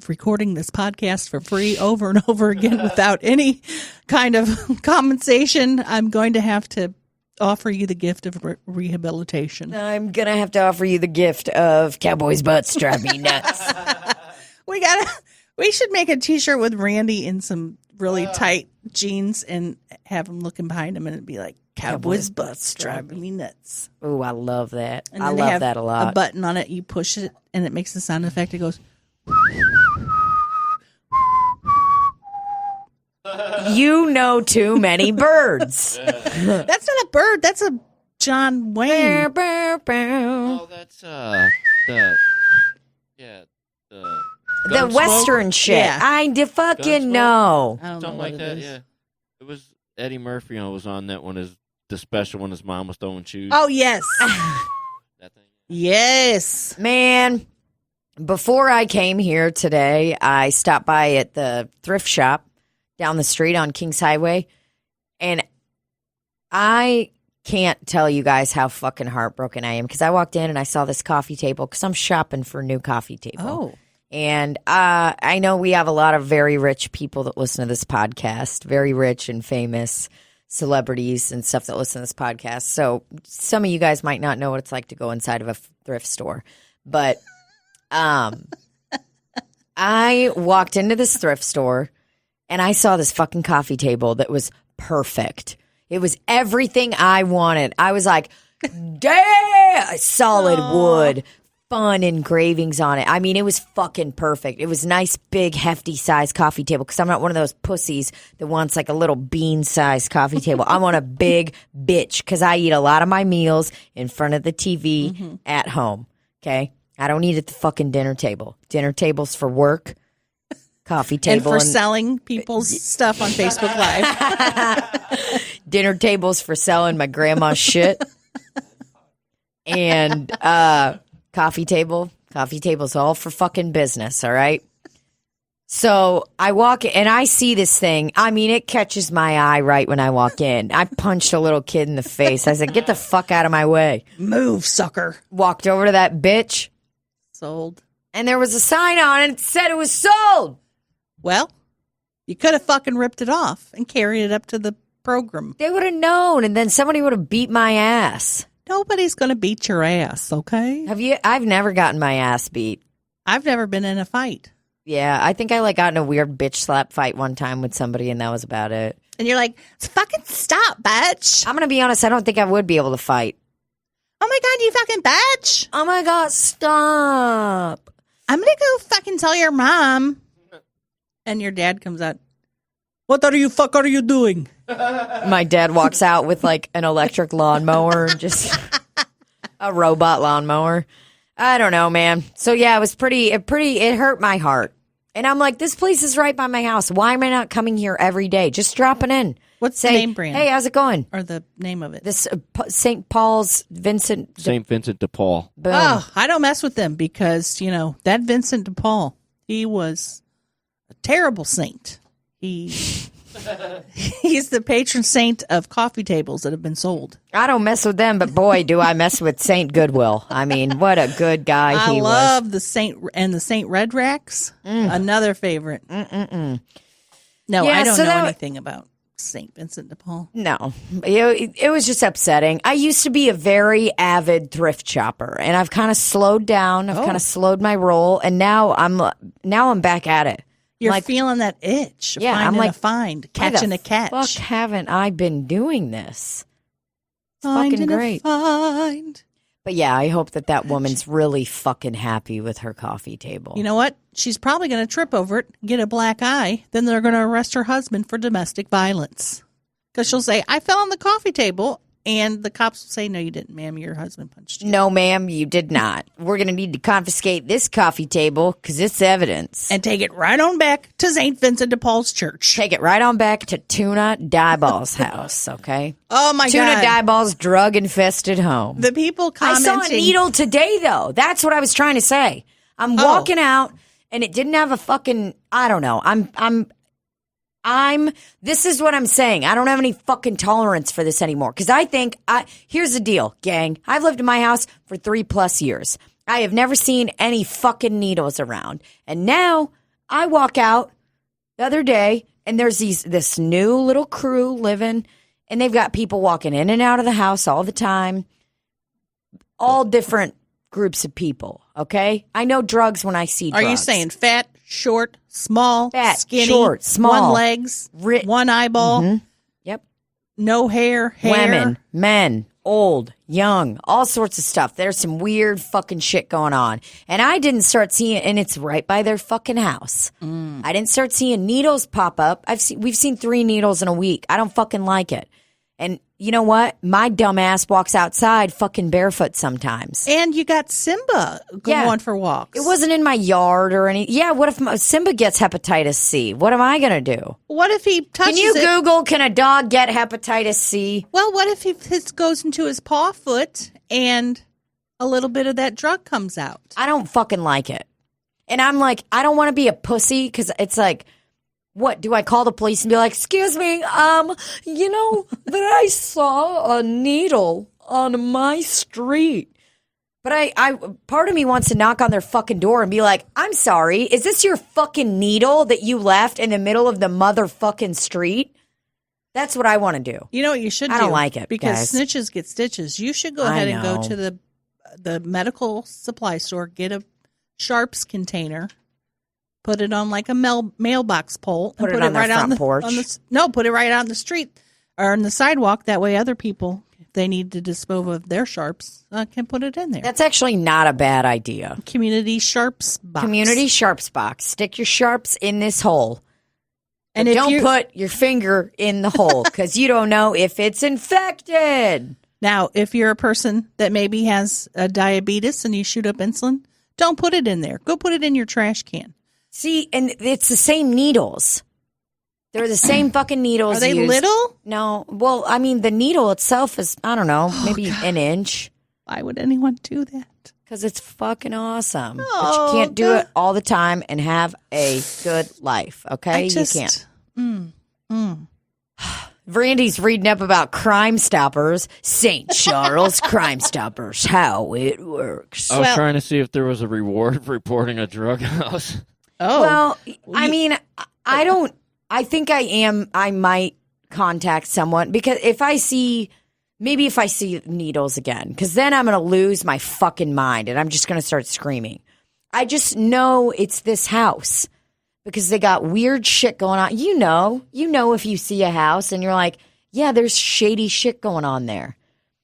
recording this podcast for free over and over again without any kind of compensation, I'm going to have to offer you the gift of rehabilitation. I'm going to have to offer you the gift of Cowboy Butts drive me nuts. We should make a t-shirt with Randy in some really tight jeans and have him looking behind him, and it'd be like, Cowboys Butts driving me nuts. Oh, I love that. And I then they love have that a lot. A button on it, you push it, and it makes the sound effect. It goes. You know too many birds. That's not a bird. That's a John Wayne. Oh, that's the Western shit. Yeah. I fucking Gunsmoke? know. I don't know something what like it that. is. Yeah, it was Eddie Murphy. Was on that one as the special when his mom was throwing shoes. Oh yes, That thing. yes. Man, before I came here today, I stopped by at the thrift shop down the street on Kings Highway, and I can't tell you guys how fucking heartbroken I am, because I walked in and I saw this coffee table because I'm shopping for a new coffee table. Oh, And I know we have a lot of very rich people that listen to this podcast, very rich and famous celebrities and stuff that listen to this podcast. So some of you guys might not know what it's like to go inside of a thrift store. But I walked into this thrift store and I saw this fucking coffee table that was perfect. It was everything I wanted. I was like, damn, solid wood. Fun engravings on it. I mean, it was fucking perfect. It was nice, big, hefty size coffee table, because I'm not one of those pussies that wants like a little bean sized coffee table. I want a big bitch, because I eat a lot of my meals in front of the TV at home. Okay? I don't eat at the fucking dinner table. Dinner table's for work, coffee table. and for selling people's stuff on Facebook Live. Dinner tables for selling my grandma's shit. And coffee table's all for fucking business, all right? So I walk in and I see this thing. I mean, it catches my eye right when I walk in. I punched a little kid in the face. I said, get the fuck out of my way. Move, sucker. Walked over to that bitch, Sold. and there was a sign on it that said it was sold. Well, you could have fucking ripped it off and carried it up to the program. They would have known, and then somebody would have beat my ass. Nobody's going to beat your ass, okay? Have you? I've never gotten my ass beat. I've never been in a fight. Yeah, I think I got in a weird bitch slap fight one time with somebody, and that was about it. And you're like, fucking stop, bitch. I'm going to be honest. I don't think I would be able to fight. Oh my God, you fucking bitch. Oh my God, stop. I'm going to go fucking tell your mom. And your dad comes out. What are you doing? My dad walks out with like an electric lawnmower and just a robot lawnmower. I don't know, man. So yeah, it was it hurt my heart. And I'm like, this place is right by my house. Why am I not coming here every day? Just dropping in. What's the name brand? Hey, how's it going? Or the name of it? This St. Paul's Vincent. St. Vincent de Paul. Boom. Oh, I don't mess with them because, that Vincent de Paul, he was a terrible saint. He's the patron saint of coffee tables that have been sold. I don't mess with them, but boy, do I mess with Saint Goodwill. I mean, what a good guy he was. I love the Saint and the Saint Red Racks. Another favorite. No, Yeah, I don't so know that- anything about Saint Vincent de Paul. No, it was just upsetting. I used to be a very avid thrift shopper, and I've kind of slowed down. I've kind of slowed my roll, and now I'm back at it. You're like, feeling that itch. Yeah, finding I'm like, a find, why catching the a catch. Fuck, haven't I been doing this? It's Finding fucking great. a find. But yeah, I hope that woman's really fucking happy with her coffee table. You know what? She's probably going to trip over it, get a black eye. Then they're going to arrest her husband for domestic violence. Because she'll say, I fell on the coffee table. And the cops will say, no, you didn't, ma'am. Your husband punched you. No, ma'am, you did not. We're going to need to confiscate this coffee table because it's evidence. And take it right on back to St. Vincent de Paul's church. Take it right on back to Tuna Dybal's house, okay? Oh, my Tuna God. Dybal's drug-infested home. The people I commenting. saw a needle today, though. That's what I was trying to say. I'm walking out, and it didn't have a fucking, I don't know. This is what I'm saying. I don't have any fucking tolerance for this anymore. Because here's the deal, gang. I've lived in my house for 3+ years. I have never seen any fucking needles around. And now I walk out the other day and there's this new little crew living and they've got people walking in and out of the house all the time. All different groups of people, okay? I know drugs when I see drugs. Are you saying fat, short, small, Fat, skinny, short, small, one legs, one eyeball, Yep. no hair, Women, men, old, young, all sorts of stuff. There's some weird fucking shit going on. And I didn't start seeing, and it's right by their fucking house. I didn't start seeing needles pop up. We've seen 3 needles in a week. I don't fucking like it. And you know what? My dumb ass walks outside fucking barefoot sometimes. And you got Simba going for walks. It wasn't in my yard or any. Yeah, what if Simba gets hepatitis C? What am I going to do? What if he touches Can you it? Google, can a dog get hepatitis C? Well, what if it goes into his paw foot and a little bit of that drug comes out? I don't fucking like it. And I'm like, I don't want to be a pussy because it's like, what, do I call the police and be like, excuse me, that I saw a needle on my street. But I part of me wants to knock on their fucking door and be like, I'm sorry, is this your fucking needle that you left in the middle of the motherfucking street? That's what I want to do. You know what you should do? I don't like it, because guys. snitches get stitches. You should go I ahead and go know. to the medical supply store, get a Sharps container, put it on like a mailbox pole, Put and it on their front porch. Put it right out on the street or on the sidewalk. That way, other people, if they need to dispose of their Sharps, can put it in there. That's actually not a bad idea. Community Sharps box. Community Sharps box. Stick your Sharps in this hole. And But if don't put your finger in the hole because you don't know if it's infected. Now, if you're a person that maybe has a diabetes and you shoot up insulin, don't put it in there. Go put it in your trash can. See, and it's the same needles. They're the same fucking needles. Are they used. little? No. Well, I mean, the needle itself is, I don't know, maybe an inch. Why would anyone do that? Because it's fucking awesome. But Oh, you can't do God. it all the time and have a good life, okay? You can't. Randy's reading up about Crime Stoppers, St. Charles Crime Stoppers, how it works. I was trying to see if there was a reward for reporting a drug house. Oh. Well, I mean, I think I might contact someone because if I see needles again, because then I'm going to lose my fucking mind and I'm just going to start screaming. I just know it's this house. because they got weird shit going on. You know if you see a house and you're like, yeah, there's shady shit going on there.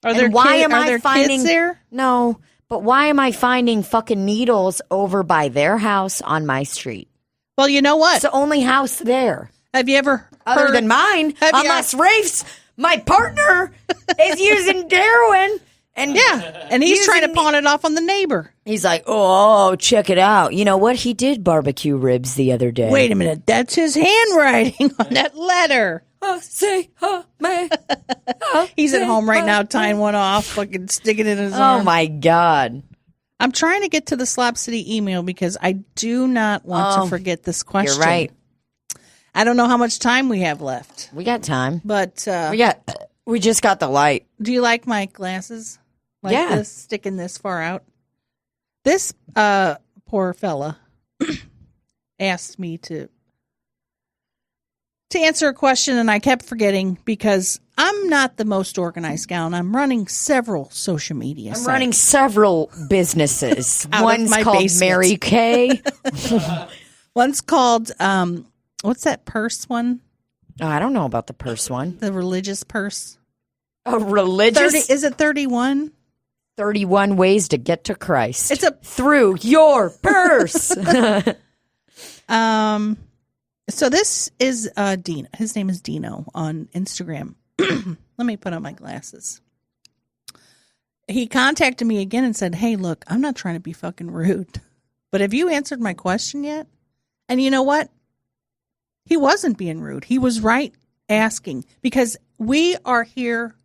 Are there kids there? No, but why am I finding fucking needles over by their house on my street? Well, you know what? It's the only house there. Have you ever Other heard, than mine, unless Rafe's, my partner, is using heroin. And and he's trying to pawn it off on the neighbor. He's like, oh, check it out. You know what? He did barbecue ribs the other day. Wait a minute. That's his handwriting on that letter. He's at home right now tying one off, fucking sticking it in his arm. Oh, my God. I'm trying to get to the Slop City email because I do not want to forget this question. You're right. I don't know how much time we have left. We got time. But we just got the light. Do you like my glasses? Like this, sticking this far out? This poor fella asked me to answer a question, and I kept forgetting because I'm not the most organized gal, and I'm running several social media sites. I'm running several businesses. One's called basement. Mary Kay. One's called, what's that purse one? Oh, I don't know about the purse one. The religious purse. A religious? Is it 31? 31 ways to get to Christ. It's through your purse. So this is Dino. His name is Dino on Instagram. Let me put on my glasses. He contacted me again and said, hey, look, I'm not trying to be fucking rude, but have you answered my question yet? And you know what? He wasn't being rude. He was right asking because we are here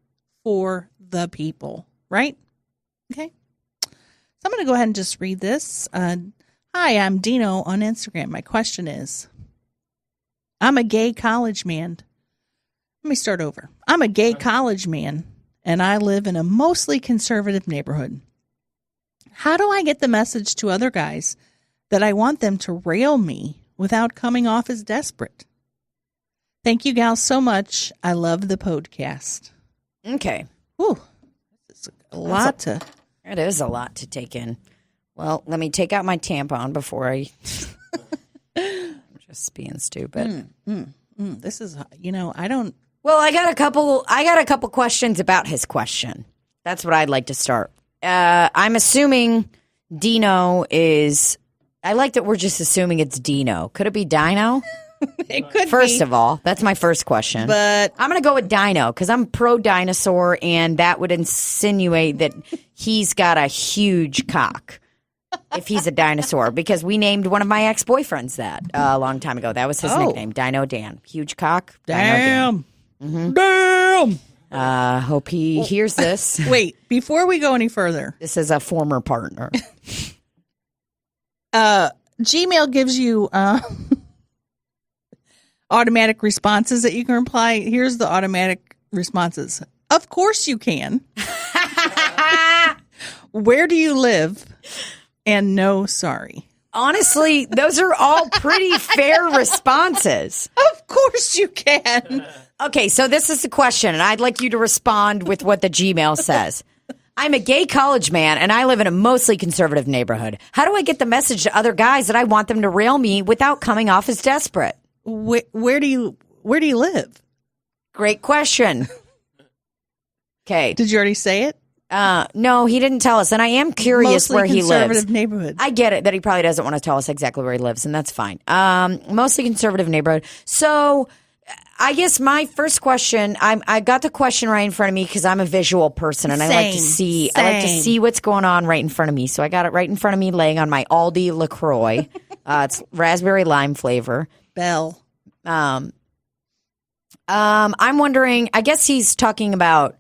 for the people, right? Okay. So I'm going to go ahead and just read this. Hi, I'm Dino on Instagram. My question is, I'm a gay college man. Let me start over. I'm a gay college man, and I live in a mostly conservative neighborhood. How do I get the message to other guys that I want them to rail me without coming off as desperate? Thank you, gals, so much. I love the podcast. Okay. Ooh, it's a lot to... It is a lot to take in. Well, let me take out my tampon before I... I'm just being stupid. This is, I don't... Well, I got a couple questions about his question. That's what I'd like to start. I'm assuming Dino is... I like that we're just assuming it's Dino. Could it be Dino? It could First of all, that's my first question. But I'm going to go with Dino because I'm pro-dinosaur, and that would insinuate that he's got a huge cock if he's a dinosaur, because we named one of my ex-boyfriends that a long time ago. That was his nickname, Dino Dan. Huge cock, Damn. Dino Dan. Damn. Hope he hears this. Wait, before we go any further. This is a former partner. Gmail gives you... automatic responses that you can reply. Here's the automatic responses. Of course you can. Where do you live? And no, sorry. Honestly, those are all pretty fair responses. Of course you can. Okay, so this is the question, and I'd like you to respond with what the Gmail says. I'm a gay college man, and I live in a mostly conservative neighborhood. How do I get the message to other guys that I want them to rail me without coming off as desperate? Where do you live? Great question. Okay. Did you already say it? No, he didn't tell us, and I am curious Mostly where he lives. conservative neighborhood. I get it that he probably doesn't want to tell us exactly where he lives, and that's fine. Mostly conservative neighborhood. So, I guess my first question, I got the question right in front of me because I'm a visual person, and I like to see what's going on right in front of me. So I got it right in front of me, laying on my Aldi LaCroix. It's raspberry lime flavor. Bell. I'm wondering, I guess he's talking about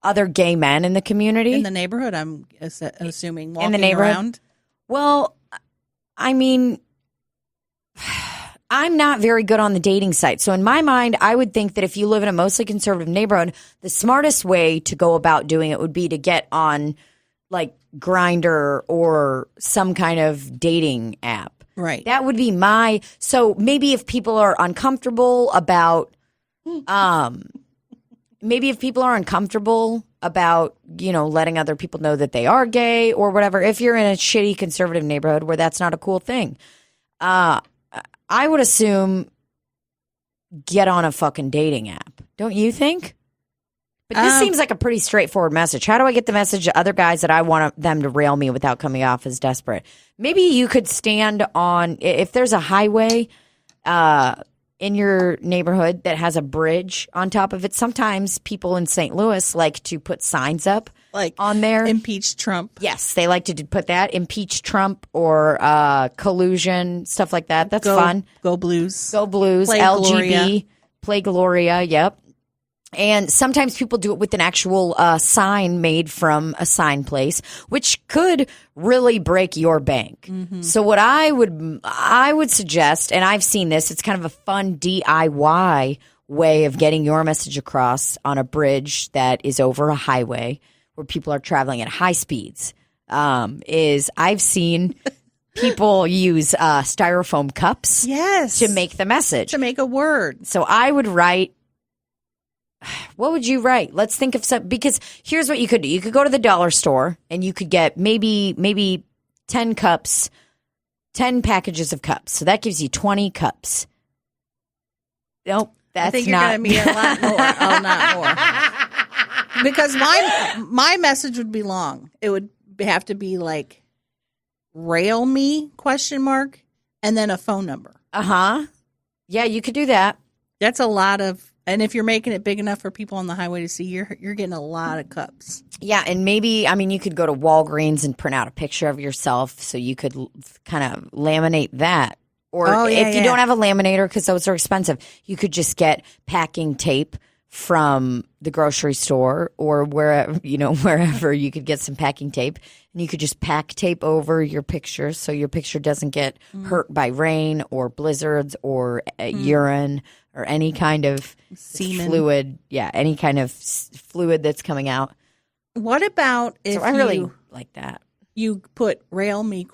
other gay men in the community. In the neighborhood, I'm assuming. Walking in the neighborhood. Around. Well, I mean, I'm not very good on the dating site. So in my mind, I would think that if you live in a mostly conservative neighborhood, the smartest way to go about doing it would be to get on like Grindr or some kind of dating app. Right. That would be so maybe if people are uncomfortable about, letting other people know that they are gay or whatever, if you're in a shitty conservative neighborhood where that's not a cool thing, I would assume get on a fucking dating app. Don't you think? But this seems like a pretty straightforward message. How do I get the message to other guys that I want them to rail me without coming off as desperate? Maybe you could stand on, if there's a highway in your neighborhood that has a bridge on top of it. Sometimes people in St. Louis like to put signs up Like on there. impeach Trump. Yes, they like to put that. Impeach Trump or collusion, stuff like that. That's fun. Go Blues. Go Blues, Play LGB, Gloria. Play Gloria, yep. And sometimes people do it with an actual sign made from a sign place, which could really break your bank. So what I would suggest, and I've seen this, it's kind of a fun DIY way of getting your message across on a bridge that is over a highway where people are traveling at high speeds, is I've seen people use styrofoam cups Yes. to make the message. To make a word. So I would write, what would you write? Let's think of some, because here's what you could do. You could go to the dollar store and you could get maybe 10 cups, 10 packages of cups. So that gives you 20 cups. Nope, that's I think you're not. going to be a lot more. Oh, not more. Because my message would be long. It would have to be like, rail me, ? And then a phone number. Yeah, you could do that. That's a lot of, and if you're making it big enough for people on the highway to see, you're getting a lot of cups. Yeah, and maybe, I mean, you could go to Walgreens and print out a picture of yourself so you could kind of laminate that. Or if you don't have a laminator, because those are expensive, you could just get packing tape from the grocery store or wherever you could get some packing tape, and you could just pack tape over your picture so your picture doesn't get hurt by rain or blizzards or urine or any kind of Semen. fluid. Yeah, any kind of fluid that's coming out. What about if So I really like that. you put rail me ?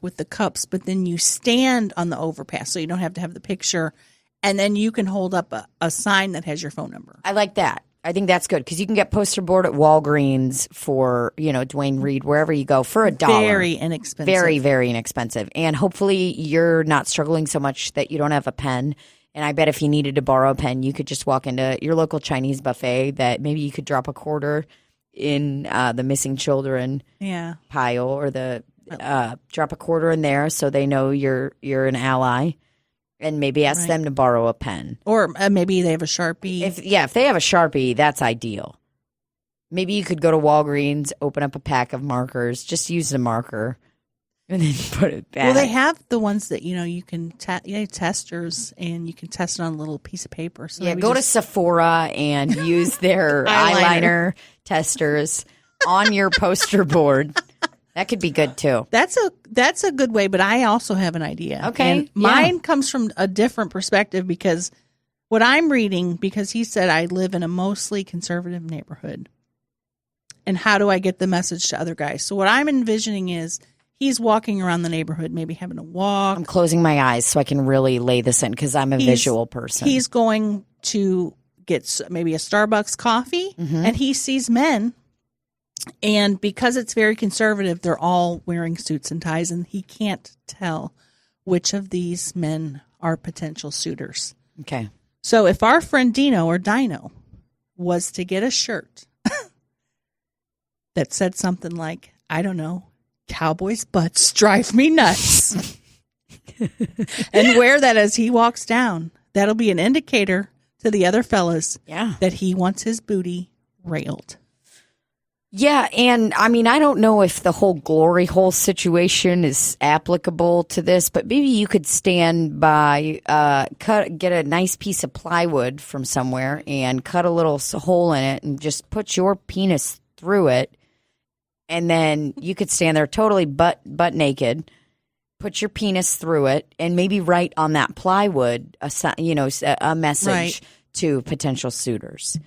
With the cups, but then you stand on the overpass so you don't have to have the picture, and then you can hold up a sign that has your phone number. I like that. I think that's good because you can get poster board at Walgreens for, Dwayne Reed, wherever you go, for $1. Very inexpensive. Very, very inexpensive. And hopefully you're not struggling so much that you don't have a pen. And I bet if you needed to borrow a pen, you could just walk into your local Chinese buffet that maybe you could drop a quarter in the missing children pile, or the drop a quarter in there so they know you're an ally. And maybe ask them to borrow a pen. Or maybe they have a Sharpie. If they have a Sharpie, that's ideal. Maybe you could go to Walgreens, open up a pack of markers, just use the marker, and then put it back. Well, they have the ones that, you can testers, and you can test it on a little piece of paper. So go to Sephora and use their eyeliner testers on your poster board. That could be good too. That's a good way, but I also have an idea. Okay. And mine comes from a different perspective, because what I'm reading, because he said I live in a mostly conservative neighborhood. And how do I get the message to other guys? So what I'm envisioning is he's walking around the neighborhood, maybe having a walk. I'm closing my eyes so I can really lay this in because I'm a visual person. He's going to get maybe a Starbucks coffee, and he sees men. And because it's very conservative, they're all wearing suits and ties, and he can't tell which of these men are potential suitors. Okay. So if our friend Dino was to get a shirt that said something like, I don't know, Cowboys Butts drive me nuts, and wear that as he walks down, that'll be an indicator to the other fellas that he wants his booty railed. Yeah, and I mean, I don't know if the whole glory hole situation is applicable to this, but maybe you could stand by, get a nice piece of plywood from somewhere and cut a little hole in it and just put your penis through it, and then you could stand there totally butt naked, put your penis through it, and maybe write on that plywood a message to potential suitors.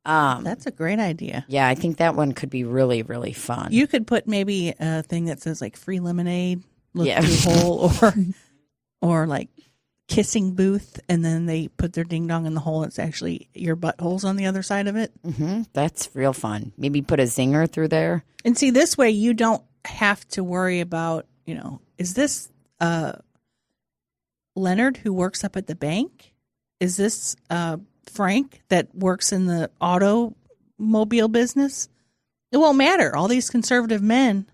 That's a great idea. Yeah, I think that one could be really, really fun. You could put maybe a thing that says like free lemonade, look through hole, or like kissing booth, and then they put their ding dong in the hole. It's actually your butthole's on the other side of it. Mm-hmm. That's real fun. Maybe put a zinger through there. And see, this way you don't have to worry about, is this Leonard who works up at the bank? Is this Frank that works in the automobile business? It won't matter. All these conservative men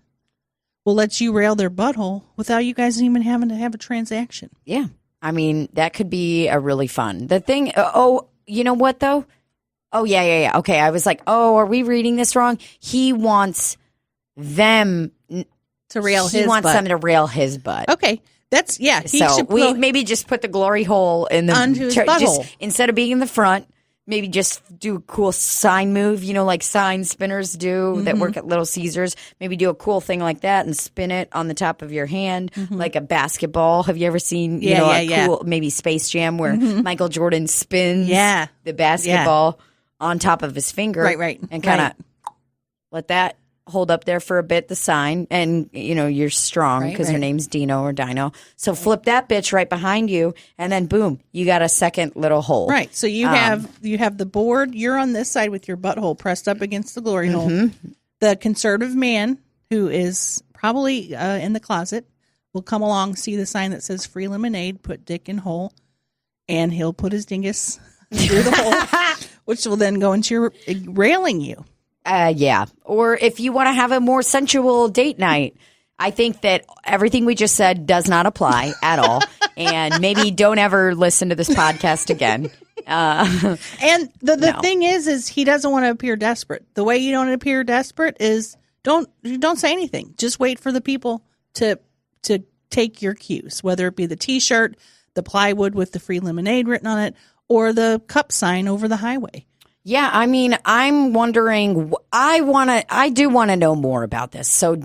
will let you rail their butthole without you guys even having to have a transaction. Yeah. I mean, that could be a really fun. The thing, you know what, though? Oh, yeah. Okay, I was like, are we reading this wrong? He wants them to rail he wants them to rail his butt. Okay. That's, he so should we maybe just put the glory hole in the onto his butthole. Instead of being in the front, maybe just do a cool sign move, like sign spinners do that work at Little Caesars. Maybe do a cool thing like that and spin it on the top of your hand like a basketball. Have you ever seen, cool, maybe Space Jam where Michael Jordan spins the basketball on top of his finger? Right. And kind of let that hold up there for a bit, the sign, and you're strong because your name's Dino or Dino. So flip that bitch right behind you, and then boom, you got a second little hole. Right. So you have the board. You're on this side with your butthole pressed up against the glory hole. The conservative man who is probably in the closet will come along, see the sign that says free lemonade, put dick in hole, and he'll put his dingus through the hole, which will then go into your railing you. Yeah. Or if you want to have a more sensual date night, I think that everything we just said does not apply at all. And maybe don't ever listen to this podcast again. And the thing is he doesn't want to appear desperate. The way you don't appear desperate is don't say anything. Just wait for the people to take your cues, whether it be the T-shirt, the plywood with the free lemonade written on it, or the cup sign over the highway. Yeah, I mean, I'm wondering. I do want to know more about this. So,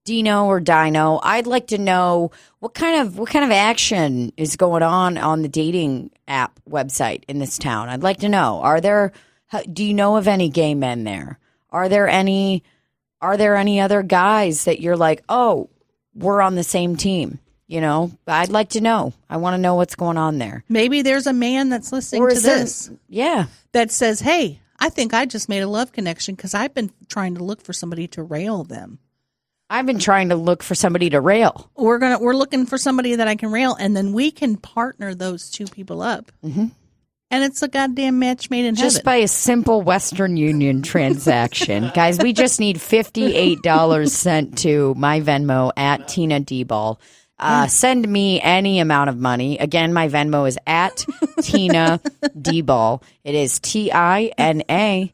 Dino or Dino, I'd like to know what kind of action is going on the dating app website in this town. I'd like to know. Do you know of any gay men there? Are there any other guys that you're like, oh, we're on the same team? I'd like to know. I want to know what's going on there. Maybe there's a man that's listening to this. That says, hey, I think I just made a love connection because I've been trying to look for somebody to rail them. I've been trying to look for somebody to rail. We're looking for somebody that I can rail, and then we can partner those two people up. Mm-hmm. And it's a goddamn match made in heaven. Just by a simple Western Union transaction. Guys, we just need $58 sent to my Venmo at Tina Dybal. Send me any amount of money. Again, my Venmo is at Tina Dybal. It is TINADYBAL.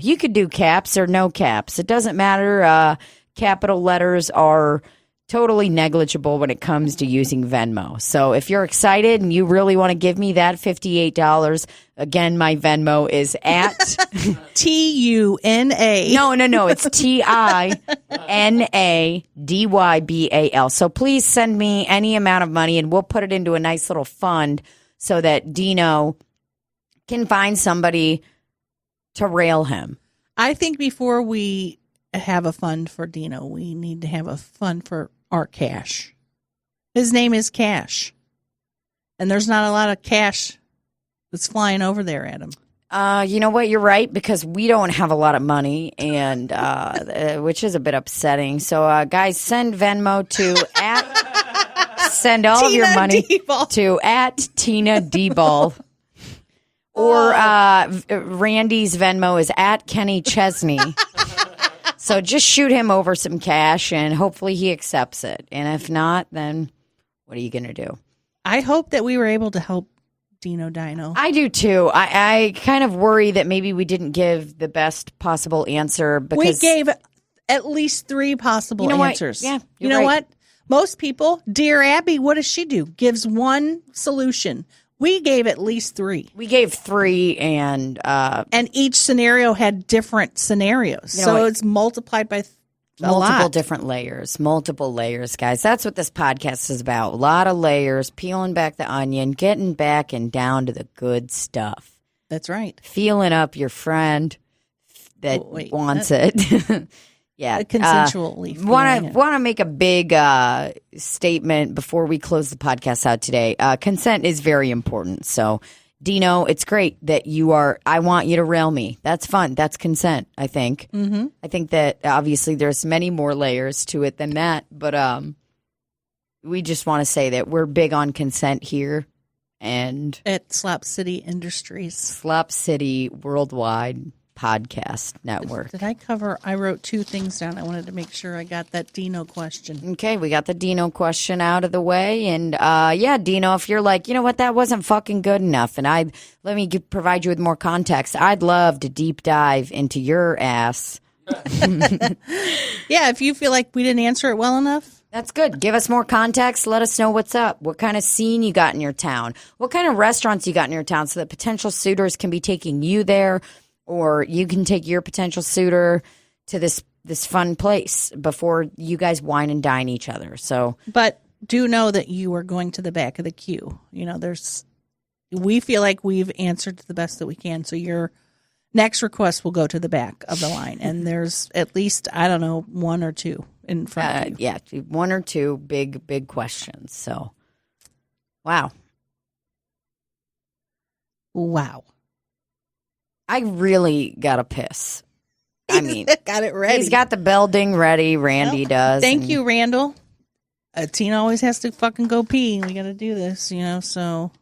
You could do caps or no caps. It doesn't matter. Capital letters are totally negligible when it comes to using Venmo. So if you're excited and you really want to give me that $58, again, my Venmo is at TUNA. No. It's TINADYBAL. So please send me any amount of money and we'll put it into a nice little fund so that Dino can find somebody to rail him. I think before we have a fund for Dino, we need to have a fund for our Cash. His name is Cash. And there's not a lot of cash that's flying over there at him. You know what? You're right, because we don't have a lot of money, and which is a bit upsetting. So, guys, send Venmo to send all of your money to at Tina Dybal. Or Randy's Venmo is at Kenny Chesney. So just shoot him over some cash, and hopefully he accepts it. And if not, then what are you going to do? I hope that we were able to help Dino. I do too. I kind of worry that maybe we didn't give the best possible answer because we gave at least 3 possible answers. Yeah, you know what? Most people, Dear Abby, what does she do? Gives one solution. We gave at least 3. We gave 3, and each scenario had different scenarios. So it's multiplied by multiple different layers, guys. That's what this podcast is about. A lot of layers, peeling back the onion, getting back and down to the good stuff. That's right. Feeling up your friend that wants it. Yeah, consensually. Want to make a big statement before we close the podcast out today. Consent is very important. So, Dino, it's great that I want you to rail me. That's fun. That's consent, I think. Mm-hmm. I think that obviously there's many more layers to it than that. But we just want to say that we're big on consent here. And at Slop City Industries. Slop City Worldwide Podcast Network. Did I cover? I wrote 2 things down. I wanted to make sure I got that Dino question. Okay, we got the Dino question out of the way. And Dino, if you're like, you know what, that wasn't fucking good enough, and let me provide you with more context, I'd love to deep dive into your ass. Yeah, if you feel like we didn't answer it well enough. That's good. Give us more context. Let us know what's up. What kind of scene you got in your town? What kind of restaurants you got in your town so that potential suitors can be taking you there, or you can take your potential suitor to this fun place before you guys wine and dine each other. So, but do know that you are going to the back of the queue. You know, we feel like we've answered to the best that we can. So your next request will go to the back of the line, and there's at least, I don't know, 1 or 2 in front of you. Yeah, 1 or 2 big questions. So, wow. I really gotta piss. I mean, got it ready. He's got the bell ding ready. Randy does. Thank you, Randall. Tina always has to fucking go pee. We got to do this, so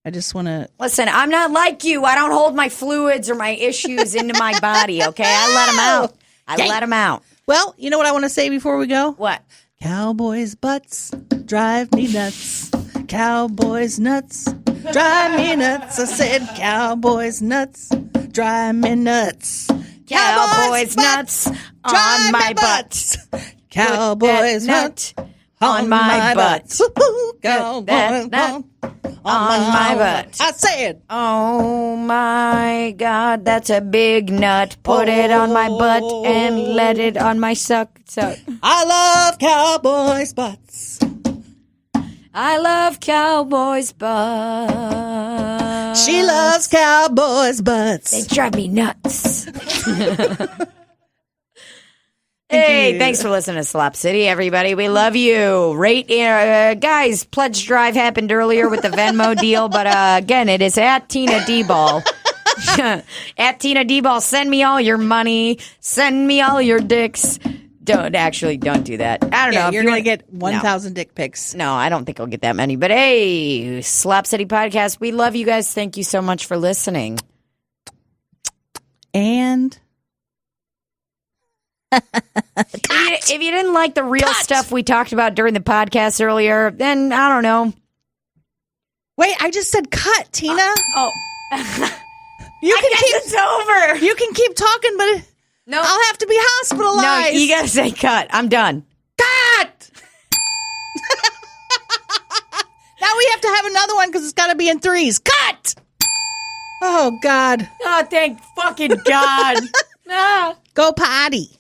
I just want to... Listen, I'm not like you. I don't hold my fluids or my issues into my body, okay? I let them out. Let them out. Well, you know what I want to say before we go? What? Cowboys' butts drive me nuts. Cowboys' nuts drive me nuts. I said cowboys' nuts drive me nuts. Cowboys' nuts on my butt. Cowboys' nut on my butt. Cowboys' nut on my butt. I said, oh my God, that's a big nut. Put it on my butt and let it on my suck. I love cowboys' butts. I love cowboys' butts. She loves cowboys' butts. They drive me nuts. Hey, thanks for listening to Slop City, everybody. We love you. Guys, pledge drive happened earlier with the Venmo deal, but again, it is at Tina Dybal. At Tina Dybal, send me all your money. Send me all your dicks. Don't do that. I don't know. You're going to get 1,000 dick pics. No, I don't think I'll get that many. But hey, Slop City Podcast, we love you guys. Thank you so much for listening. And... If you didn't like the real stuff we talked about during the podcast earlier, then I don't know. Wait, I just said cut, Tina. It's over. You can keep talking, but no, I'll have to be hospitalized. No, you gotta say cut. I'm done. Cut. Now we have to have another one because it's got to be in 3s. Cut. Oh God. Oh, thank fucking God. Go potty.